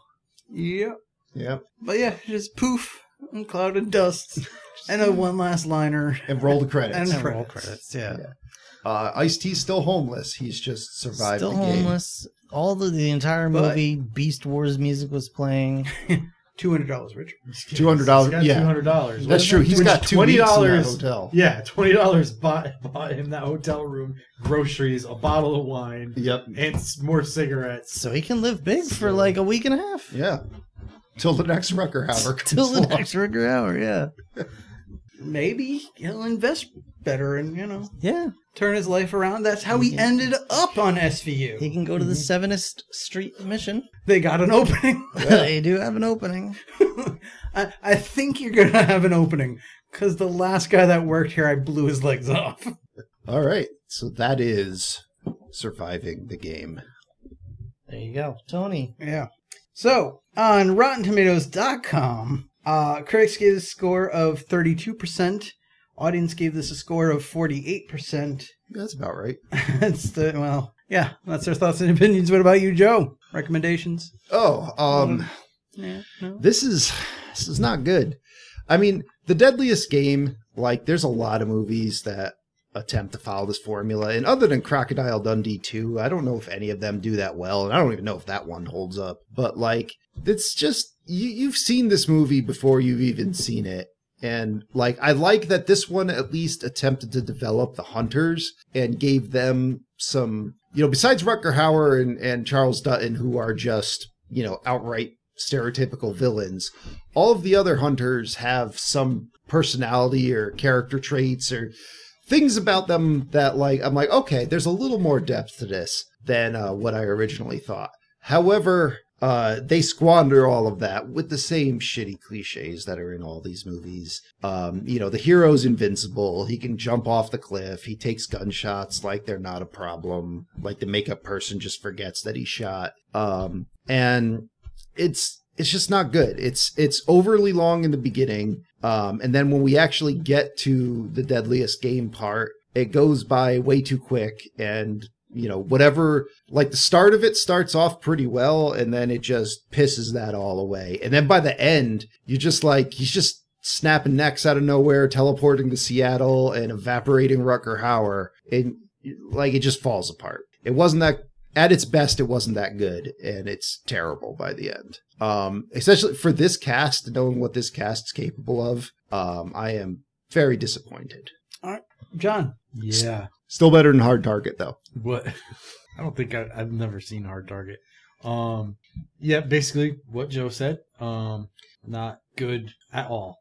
Yep. Yep. But yeah, just poof and cloud and dust. And a one last liner. And roll the credits. And Roll credits. credits, yeah. Ice-T's still homeless. He's just survived Still the game. homeless. All the entire But- movie, Beast Wars music was playing. $200, Richard. $200, He's got yeah. $200. That's true. He's Which got $2 weeks in that $20 hotel. Yeah, $20 bought him that hotel room, groceries, a bottle of wine, Yep. and more cigarettes. So he can live big for like a week and a half. Yeah. Till the next Rucker Hauer comes Till the along. next Rutger Hauer, yeah. Maybe he'll invest better and, Yeah. turn his life around. That's how he ended up on SVU. He can go to the 7th Street mission. They got an opening. They do have an opening. I think you're going to have an opening because the last guy that worked here, I blew his legs off. All right. So that is surviving the game. There you go. Tony. Yeah. So, on RottenTomatoes.com, critics gave this a score of 32%. Audience gave this a score of 48%. That's about right. That's that's their thoughts and opinions. What about you, Joe? Recommendations? Oh, Yeah, no. this is not good. I mean, The Deadliest Game, like, there's a lot of movies that attempt to follow this formula, and other than Crocodile Dundee 2, I don't know if any of them do that well, and I don't even know if that one holds up. But, like, it's just, you've seen this movie before you've even seen it. And, like, I like that this one at least attempted to develop the hunters and gave them some, besides Rutger Hauer and Charles Dutton, who are just, outright stereotypical villains, all of the other hunters have some personality or character traits or things about them that, like, I'm like, okay, there's a little more depth to this than what I originally thought. However, they squander all of that with the same shitty cliches that are in all these movies. The hero's invincible. He can jump off the cliff. He takes gunshots like they're not a problem. Like the makeup person just forgets that he shot. And it's just not good. It's overly long in the beginning. And then when we actually get to the Deadliest Game part, it goes by way too quick. And whatever, like the start of it starts off pretty well, and then it just pisses that all away. And then by the end, you're just like, he's just snapping necks out of nowhere, teleporting to Seattle and evaporating Rutger Hauer. And like, it just falls apart. It wasn't that, at its best, it wasn't that good. And it's terrible by the end. Especially for this cast, knowing what this cast's capable of, I am very disappointed. All right, John. Yeah. Still better than Hard Target, though. What? I don't think I've never seen Hard Target. Yeah, basically what Joe said. Not good at all.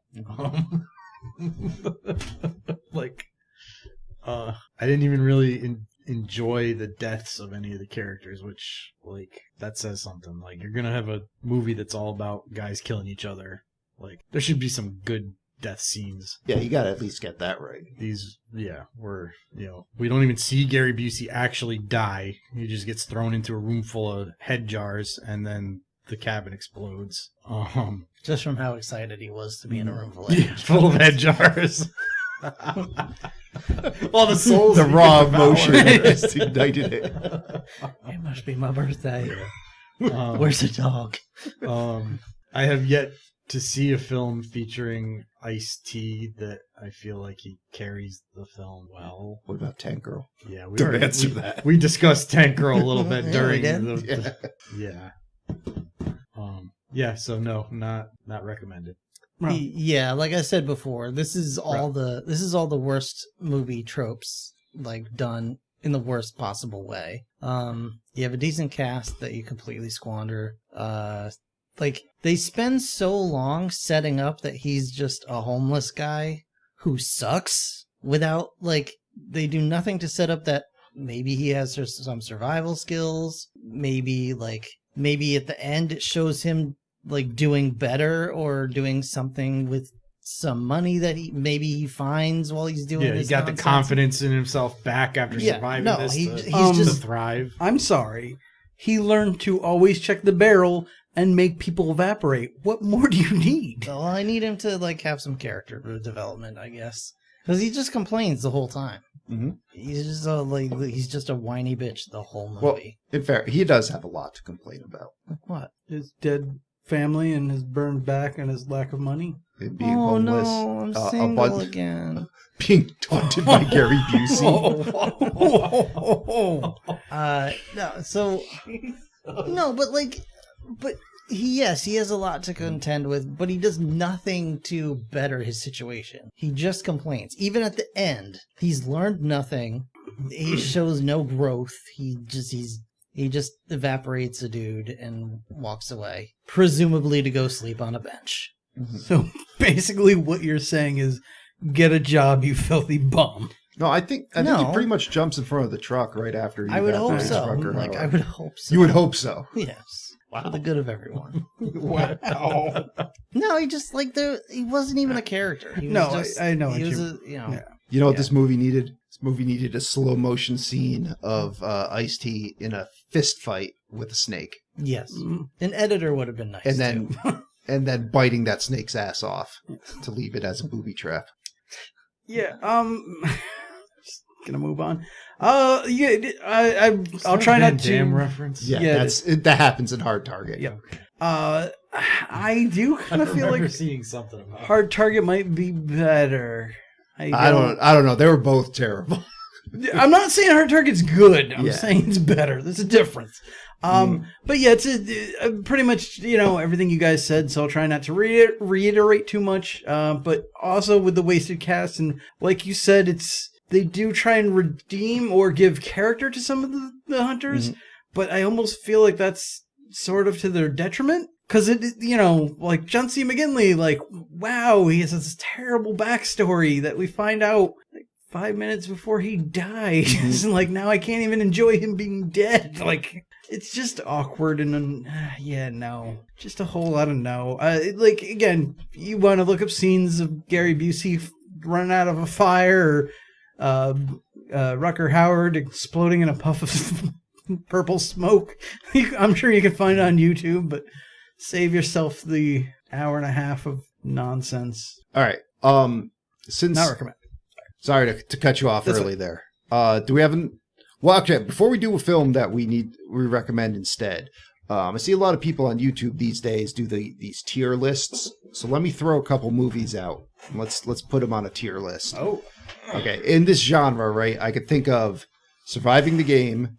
I didn't even really enjoy the deaths of any of the characters, which, like, that says something. Like, you're gonna have a movie that's all about guys killing each other. Like, there should be some good death scenes. Yeah, you gotta at least get that right. We don't even see Gary Busey actually die. He just gets thrown into a room full of head jars, and then the cabin explodes. Just from how excited he was to be in a room full of head jars. All the souls. The raw emotion just ignited it. It must be my birthday. Where's the dog? I have yet to see a film featuring Ice-T that I feel like he carries the film well. What about Tank Girl? Yeah, Don't answer that. We discussed Tank Girl a little bit Yeah, during we did. So no, not recommended. Yeah, like I said before, this is all the worst movie tropes, like, done in the worst possible way. You have a decent cast that you completely squander. Like, they spend so long setting up that he's just a homeless guy who sucks without, like, they do nothing to set up that maybe he has some survival skills. Maybe at the end it shows him, like, doing better or doing something with some money that he finds while he's doing he got nonsense. the confidence in himself back after surviving this he's to just thrive. I'm sorry. He learned to always check the barrel and make people evaporate. What more do you need? Well, I need him to, like, have some character development, I guess, because he just complains the whole time. Mm-hmm. He's just a whiny bitch the whole movie. Well, in fact, he does have a lot to complain about. Like what? His dead family and his burned back and his lack of money. Being homeless. No, I'm single again. Being taunted by Gary Busey. He has a lot to contend with, but he does nothing to better his situation. He just complains. Even at the end, he's learned nothing. He shows no growth. He just evaporates a dude and walks away, presumably to go sleep on a bench. So basically what you're saying is, get a job, you filthy bum. No, I think he pretty much jumps in front of the truck right after he I would hope evaporates so. Rutger Like, Hauer. I would hope so. You would hope so. Yes. Wow. For the good of everyone. Wow. No, he wasn't even a character. He was I know what he was you... a, You know what this movie needed? This movie needed a slow motion scene of Ice-T in a fist fight with a snake, Yes. An editor would have been nice. and then too. and then biting that snake's ass off to leave it as a booby trap. Yeah. Just gonna move on. Yeah. I'll try Van not to. Damme reference. Yeah, Yeah, that happens in Hard Target. Yep. I do kind I of feel remember like seeing something about Hard Target might be better. I don't know. They were both terrible. I'm not saying Hard Target's good. I'm Yeah. saying it's better. There's a difference. But yeah, it's pretty much, everything you guys said, so I'll try not to reiterate too much. But also with the wasted cast, and like you said, they do try and redeem or give character to some of the hunters, but I almost feel like that's sort of to their detriment. Because like John C. McGinley, like, wow, he has this terrible backstory that we find out like 5 minutes before he dies. And like, now I can't even enjoy him being dead. Like, it's just awkward and no, just a whole lot of no. Like, again, you want to look up scenes of Gary Busey running out of a fire, or Rucker Howard exploding in a puff of purple smoke. I'm sure you can find it on YouTube, but save yourself the hour and a half of nonsense. All right. Since Not recommend. sorry to cut you off That's early there. Do we have well, okay, before we do a film that we recommend instead, I see a lot of people on YouTube these days do these tier lists. So let me throw a couple movies out. Let's put them on a tier list. Oh. Okay, in this genre, right? I could think of Surviving the Game,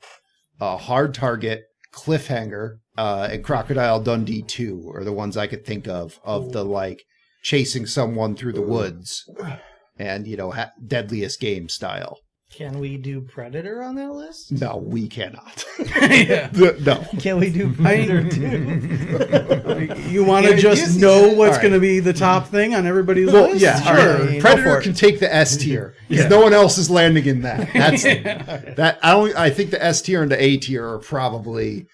Hard Target, Cliffhanger, and Crocodile Dundee 2 are the ones I could think of the like chasing someone through the woods and Deadliest Game style. Can we do Predator on that list? No, we cannot. Yeah. No. Can we do Predator too? You want to Gary just Busey know said- what's All right. going to be the top thing on everybody's Well, list? yeah, all Sure. right. Go Predator for it. can take the S tier because no one else is landing in that. That's that. I think the S tier and the A tier are probably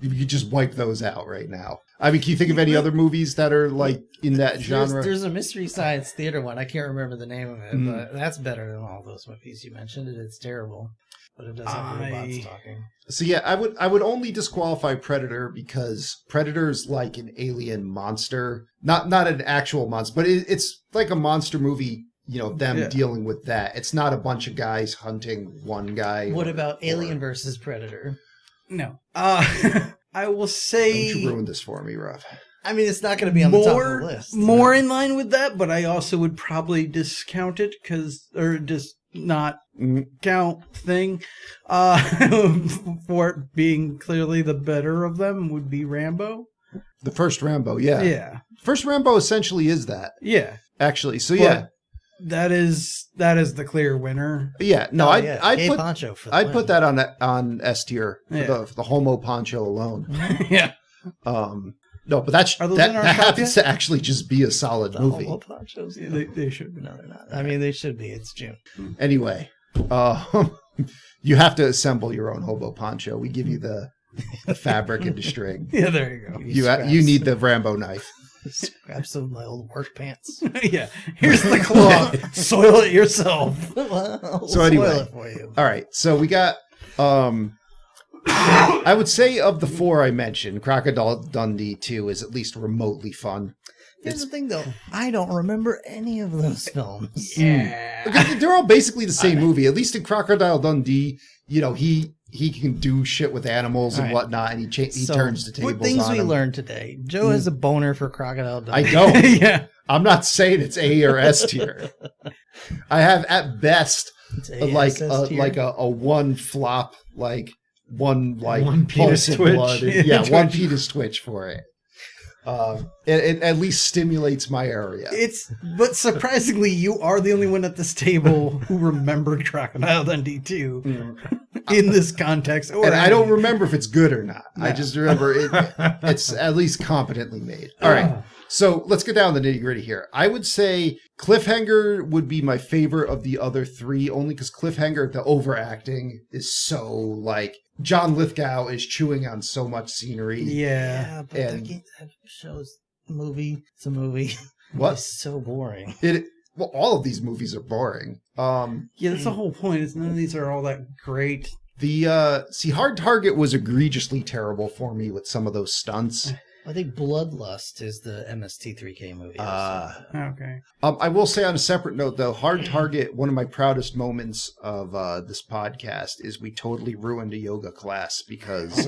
you could just wipe those out right now. I mean, can you think of any other movies that are like in that genre? There's a Mystery Science Theater one. I can't remember the name of it, but that's better than all those movies you mentioned. It's terrible, but it does have robots talking. So yeah, I would only disqualify Predator because Predator's like an alien monster, not an actual monster, but it's like a monster movie. Them dealing with that. It's not a bunch of guys hunting one guy. What about Alien versus Predator? No. I will say... Don't you ruin this for me, Rob. I mean, it's not going to be on the top of the list. More in line with that, but I also would probably discount it or just not count thing. For it being clearly the better of them would be Rambo. The first Rambo, yeah. Yeah. First Rambo essentially is that, Yeah. actually. So But yeah. That is the clear winner. Yeah, no, Oh, I'd Gay put Poncho for the I'd win. put that on S tier for Yeah. the homo poncho alone. Yeah. No, but that Are those in our top happens yet? to actually just be a solid The movie. homo ponchos. They should be. No, they're not. I mean, they should be. It's June. Anyway, you have to assemble your own hobo poncho. We give you the fabric and the string. Yeah, there you go. You need the Rambo knife. Scraps of my old work pants. Yeah. Here's the cloth. Soil it yourself. Well, So anyway. spoil it for you. All right, so we got. I would say of the four I mentioned, Crocodile Dundee 2 is at least remotely fun. Here's the thing, though. I don't remember any of those films. Because they're all basically the same movie. At least in Crocodile Dundee, he can do shit with animals and All right. whatnot, and he So, turns the tables what things on we them. learned today? Joe has a boner for Crocodile I Dundee. don't. Yeah. I'm not saying it's A or S tier. I have at best It's like ASS tier. a one flop, like one One pulse penis in twitch. blood. Yeah, one penis twitch for it. It at least stimulates my area. But surprisingly, you are the only one at this table who remembered Crocodile Dundee 2 in this context. Or And I don't remember if it's good or not. I No. just remember it's at least competently made. All right. So let's get down to the nitty gritty here. I would say Cliffhanger would be my favorite of the other three, only because Cliffhanger, the overacting is so like John Lithgow is chewing on so much scenery. Yeah. But and- that show's movie. It's a movie. What? It's so boring. It Well, all of these movies are boring. Yeah, that's the whole point. Is none of these are all that great. Hard Target was egregiously terrible for me with some of those stunts. I think Bloodlust is the MST3K movie. Okay. I will say on a separate note, though, Hard Target, one of my proudest moments of this podcast is we totally ruined a yoga class because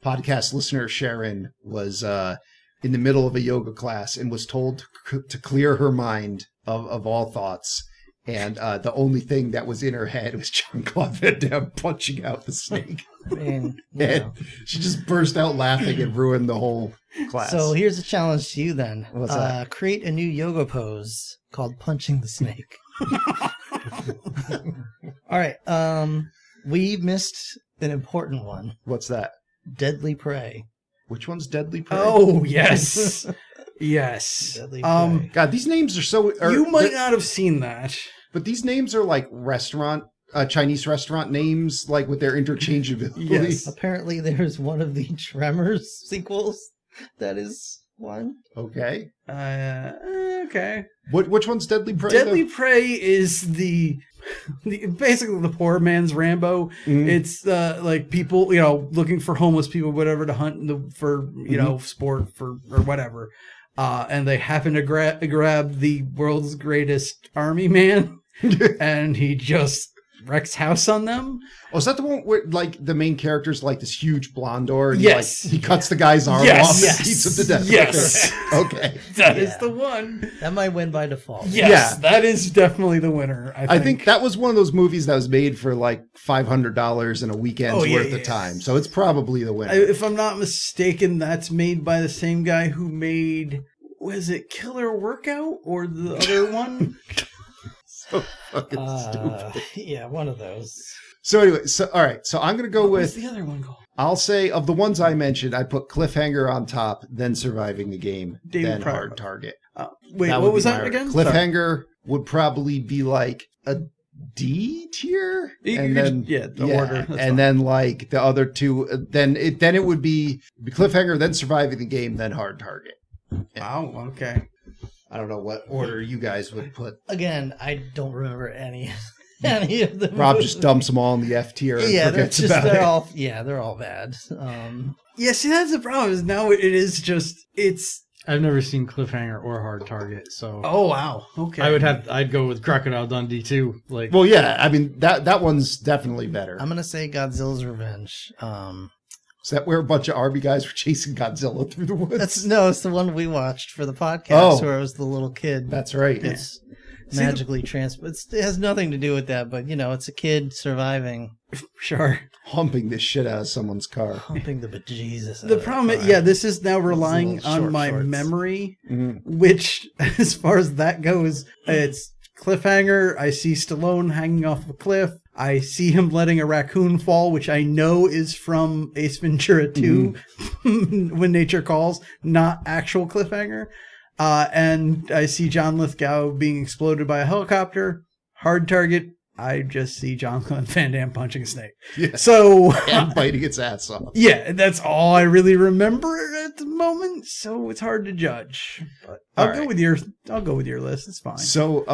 podcast listener Sharon was in the middle of a yoga class and was told to clear her mind of all thoughts. And the only thing that was in her head was Jean-Claude Van Damme punching out the snake. And she just burst out laughing and ruined the whole class. So here's a challenge to you then. What's that? Create a new yoga pose called Punching the Snake. All right. We missed an important one. What's that? Deadly Prey. Which one's Deadly Prey? Oh, yes. Yes. Deadly Prey. God, these names are so... You might not have seen that. But these names are like Chinese restaurant names, like with their interchangeability. Yes. Apparently there's one of the Tremors sequels that is one. Okay. Okay. Which one's Deadly Prey? Deadly Prey is the basically the poor man's Rambo. Mm-hmm. It's like people, looking for homeless people, whatever, to hunt for, sport or whatever. And they happen to grab the world's greatest army man, and he just wrecks house on them. Oh, is that the one where like the main character's like this huge blondor? And Yes. He cuts the guy's arm Yes. off and Yes. beats him to death. Yes. Okay. That is the one. That might win by default. Yes, Yeah. that is definitely the winner. I think that was one of those movies that was made for like $500 in a weekend's worth of yeah. time. So it's probably the winner. If I'm not mistaken, that's made by the same guy who made, was it Killer Workout or the other one? So fucking stupid. Yeah, one of those. So anyway, all right. So I'm going to go What's with, the other one called? I'll say of the ones I mentioned, I put Cliffhanger on top, then Surviving the Game, David then Pryor. Hard Target. Wait, That what would was be that my- again? Sorry. Cliffhanger would probably be like a D tier, You could the order. That's fine. and then like the other two, then it would be Cliffhanger, then Surviving the Game, then Hard Target. Wow. Okay. I don't know what order you guys would put. Again, I don't remember any of them. Rob just dumps them all in the F tier and Yeah, forgets about they're all bad. Yeah. See, that's the problem. Is now it is just it's. I've never seen Cliffhanger or Hard Target, so Oh wow. Okay. I'd go with Crocodile Dundee too. Like, Well, yeah, I mean that one's definitely better. I'm gonna say Godzilla's Revenge. Is that where a bunch of army guys were chasing Godzilla through the woods? It's the one we watched for the podcast Oh. where it was the little kid. That's right. It's magically it has nothing to do with that, but it's a kid surviving, Sure. Humping the shit out of someone's car. humping the bejesus. The problem is, this is now relying little on short my shorts. memory, Mm-hmm. which, as far as that goes, it's Cliffhanger. I see Stallone hanging off a cliff. I see him letting a raccoon fall, which I know is from Ace Ventura 2, When Nature Calls, not actual Cliffhanger. And I see John Lithgow being exploded by a helicopter. Hard Target. I just see Jean-Claude Van Damme punching a snake. Yeah. So And biting its ass off. yeah, that's all I really remember at the moment. So it's hard to judge. But I'll go with your list. It's fine. So,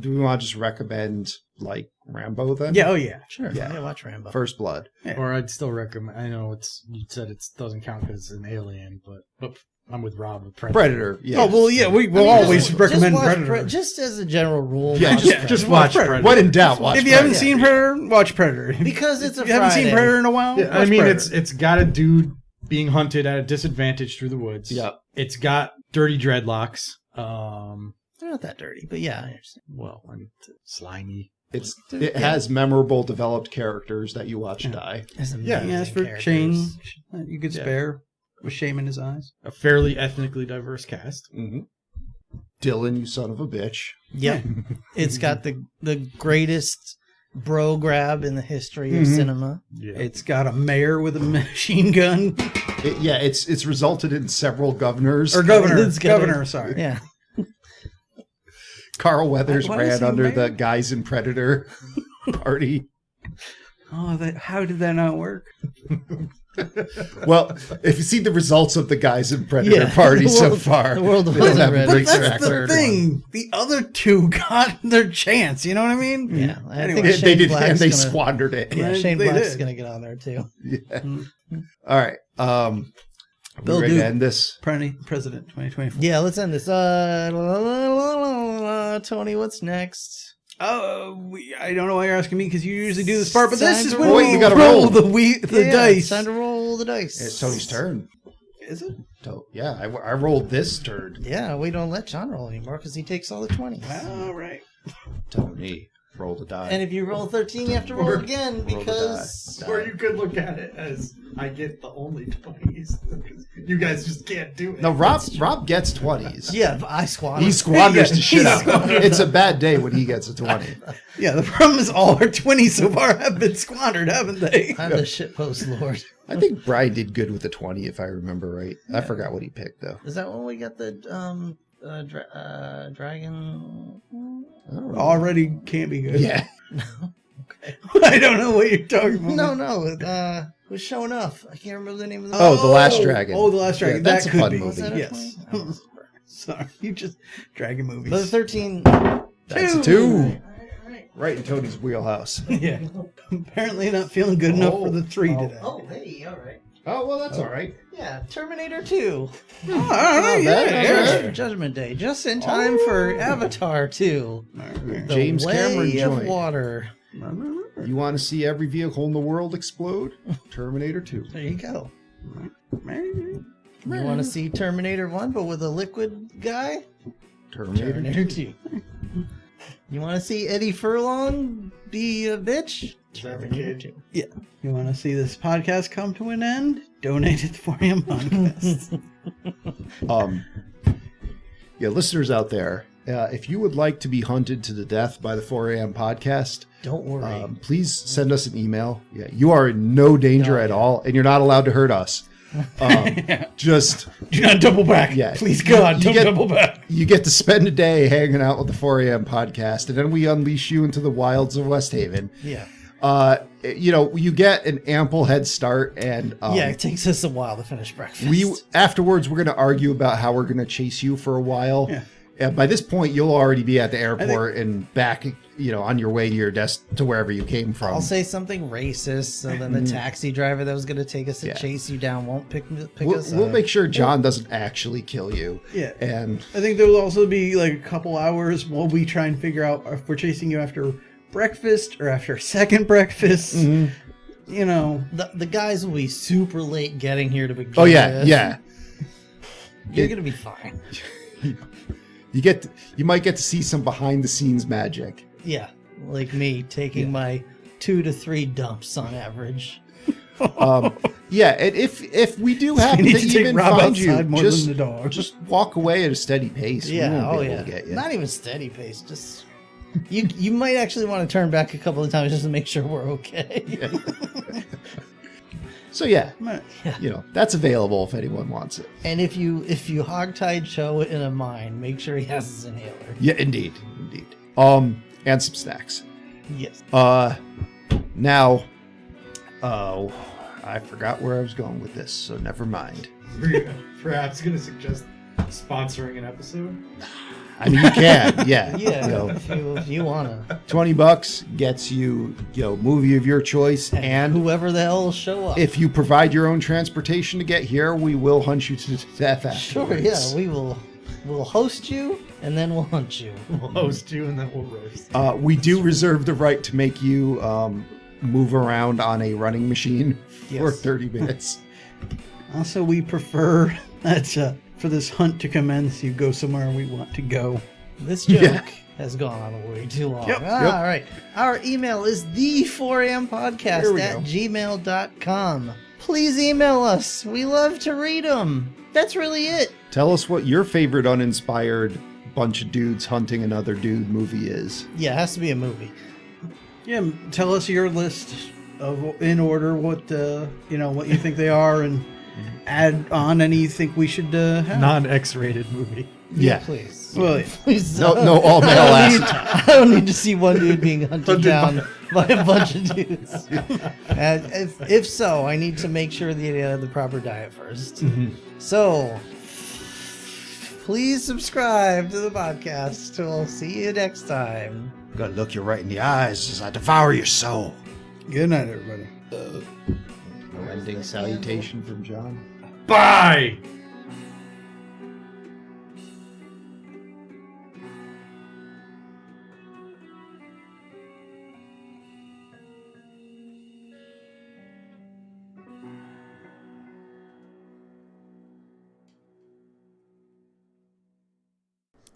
do we want to just recommend like Rambo then? Yeah. Oh yeah. Sure, Yeah. yeah, watch Rambo. First Blood. or I'd still recommend. I know you said it doesn't count because it's an alien, but I'm with Rob with Predator. Yeah. Oh well, yeah. We will always recommend watch Predator. just as a general rule. Yeah, watch just- Predator. just watch Predator. Predator. When in doubt, watch if you haven't Predator. seen Predator, watch Predator. Because it's a If you haven't seen Friday. Predator in a while, Yeah, I watch mean, Predator. it's got a dude being hunted at a disadvantage through the woods. Yeah. It's got dirty dreadlocks. They're not that dirty, but yeah, I understand. Well, I mean, slimy. It has memorable developed characters that you watch die. There's Yeah. amazing He asked for characters. Shane that you could Yeah. spare with shame in his eyes. A fairly ethnically diverse cast. Mm-hmm. Dylan, you son of a bitch. Yep. It's got the greatest bro grab in the history of Mhm. cinema. Yeah. It's got a mayor with a machine gun It's resulted in several governors. or governor. It's got Governor, a- sorry. Yeah. Carl Weathers Why is ran he a under mayor? the Guys in Predator party. Oh, how did that not work? Well, if you see the results of the guys in Predator Party so far, the world they don't wasn't have a ready. great But track that's the record. thing. The other two got their chance. You know what I mean? Yeah, I Anyway. think They Shane did, Black's and they gonna, squandered it. Yeah, They Shane Black's did. gonna get on there too. Yeah. All right. Are we Bill ready Duke. to end this? President 2024. Yeah, let's end this. Tony, what's next? I don't know why you're asking me because you usually do this part, but this Time is to when roll. Wait, you gotta roll roll. the Yeah, dice. It's time to roll the dice. It's Tony's turn. Is it? Yeah, I rolled this turn. Yeah, we don't let John roll anymore because he takes all the 20s. All right. Tony, roll the die. And if you roll 13, you have to roll again Roll the because... die. Or you could look at it as I get the only 20s. You guys just can't do it. No, Rob gets 20s. Yeah, but I squander. He squanders the shit he out. squanders It's a bad day when he gets a 20. Yeah, the problem is all our 20s so far have been squandered, haven't they? I'm the shitpost lord. I think Brian did good with the 20, if I remember right. I forgot what he picked, though. Is that when we got the dragon? I don't know. Already can't be good. Yeah. I don't know what you're talking about. No. Who's showing up? I can't remember the name of the Oh, The Last Dragon. Oh, The Last Dragon. Yeah, that's that a could fun be. movie. Was that a Yes. 20? Oh. Sorry, you just dragon movies. But the 13. That's a 2. Right. Right in Tony's wheelhouse. Yeah. Apparently not feeling good enough for the 3 today. Oh, hey, all right. Oh, well, that's all right. Yeah, Terminator 2. All right, yeah. Judgment Day, just in time for Avatar 2. The James Way Cameron of joint. Water. You want to see every vehicle in the world explode? Terminator 2. There you go. Maybe. You want to see Terminator 1, but with a liquid guy? Terminator Terminator 2. You want to see Eddie Furlong be a bitch? Terminator 2. Yeah. You want to see this podcast come to an end? Donate it to 4am Podcast. Yeah, listeners out there, if you would like to be hunted to the death by the 4am podcast, Don't worry. please send us an email. Yeah, you are in no danger at all, and you're not allowed to hurt us. Just Do not double back. Yeah. Please, God, You don't get- double back. you get to spend a day hanging out with the 4am podcast, and then we unleash you into the wilds of West Haven. Yeah. You get an ample head start, and Yeah, it takes us a while to finish breakfast. afterwards we're going to argue about how we're going to chase you for a while. Yeah. And by this point, you'll already be at the airport and back, on your way to your desk to wherever you came from. I'll say something racist, so then the taxi driver that was going to take us to Yeah. chase you down won't pick We'll us up. make sure John doesn't actually kill you. Yeah. And I think there will also be like a couple hours while we try and figure out if we're chasing you after breakfast or after second breakfast. Mm-hmm. The guys will be super late getting here to begin oh yeah, with. yeah. You're going to be fine. You might get to see some behind the scenes magic. Yeah, like me taking my 2 to 3 dumps on average. Yeah, and if we do happen need to to take even Rob find you, outside more just than the dog. just walk away at a steady pace. We Yeah, won't be oh able yeah. to get you. Not even steady pace, just you might actually want to turn back a couple of times just to make sure we're okay. So yeah, Yeah. that's available if anyone wants it. And if you hogtied Joe in a mine, make sure he has his inhaler. Yeah, indeed. And some snacks. Yes. Now, I forgot where I was going with this, so never mind. Perhaps going to suggest sponsoring an episode. I mean, you can, yeah. Yeah, if you wanna. $20 gets you, movie of your choice, and Whoever the hell will show up. if you provide your own transportation to get here, we will hunt you to death afterwards. Sure, yeah, we'll host you and then we'll hunt you. We'll host you and then we'll roast. We do reserve the right to make you move around on a running machine for Yes. 30 minutes. Also, we prefer that for this hunt to commence, you go somewhere we want to go. This joke Yeah. has gone on way too long. Yep, All yep. right. Our email is the4ampodcast Here we at go. gmail.com. Please email us. We love to read them. That's really it. Tell us what your favorite uninspired bunch of dudes hunting another dude movie is. Yeah, it has to be a movie. Yeah, tell us your list of in order what what you think they are, and add on any you think we should have. Non-X-rated movie. Yeah. Please. Well, yeah. Please. No all male I ass. don't need to see one dude being hunted down by a bunch of dudes. And if so, I need to make sure they have the proper diet first. So, please subscribe to the podcast. We'll see you next time. I'm gonna look you right in the eyes as I devour your soul. Good night, everybody. No ending salutation from John. Bye!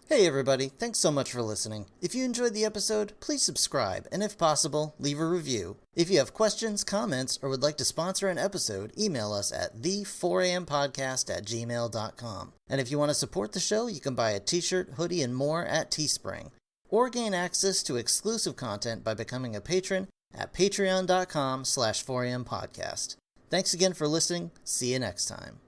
Hey everybody, thanks so much for listening. If you enjoyed the episode, please subscribe, and if possible, leave a review. If you have questions, comments, or would like to sponsor an episode, email us at the4ampodcast@gmail.com. And if you want to support the show, you can buy a t-shirt, hoodie, and more at Teespring. Or gain access to exclusive content by becoming a patron at patreon.com/4ampodcast. Thanks again for listening. See you next time.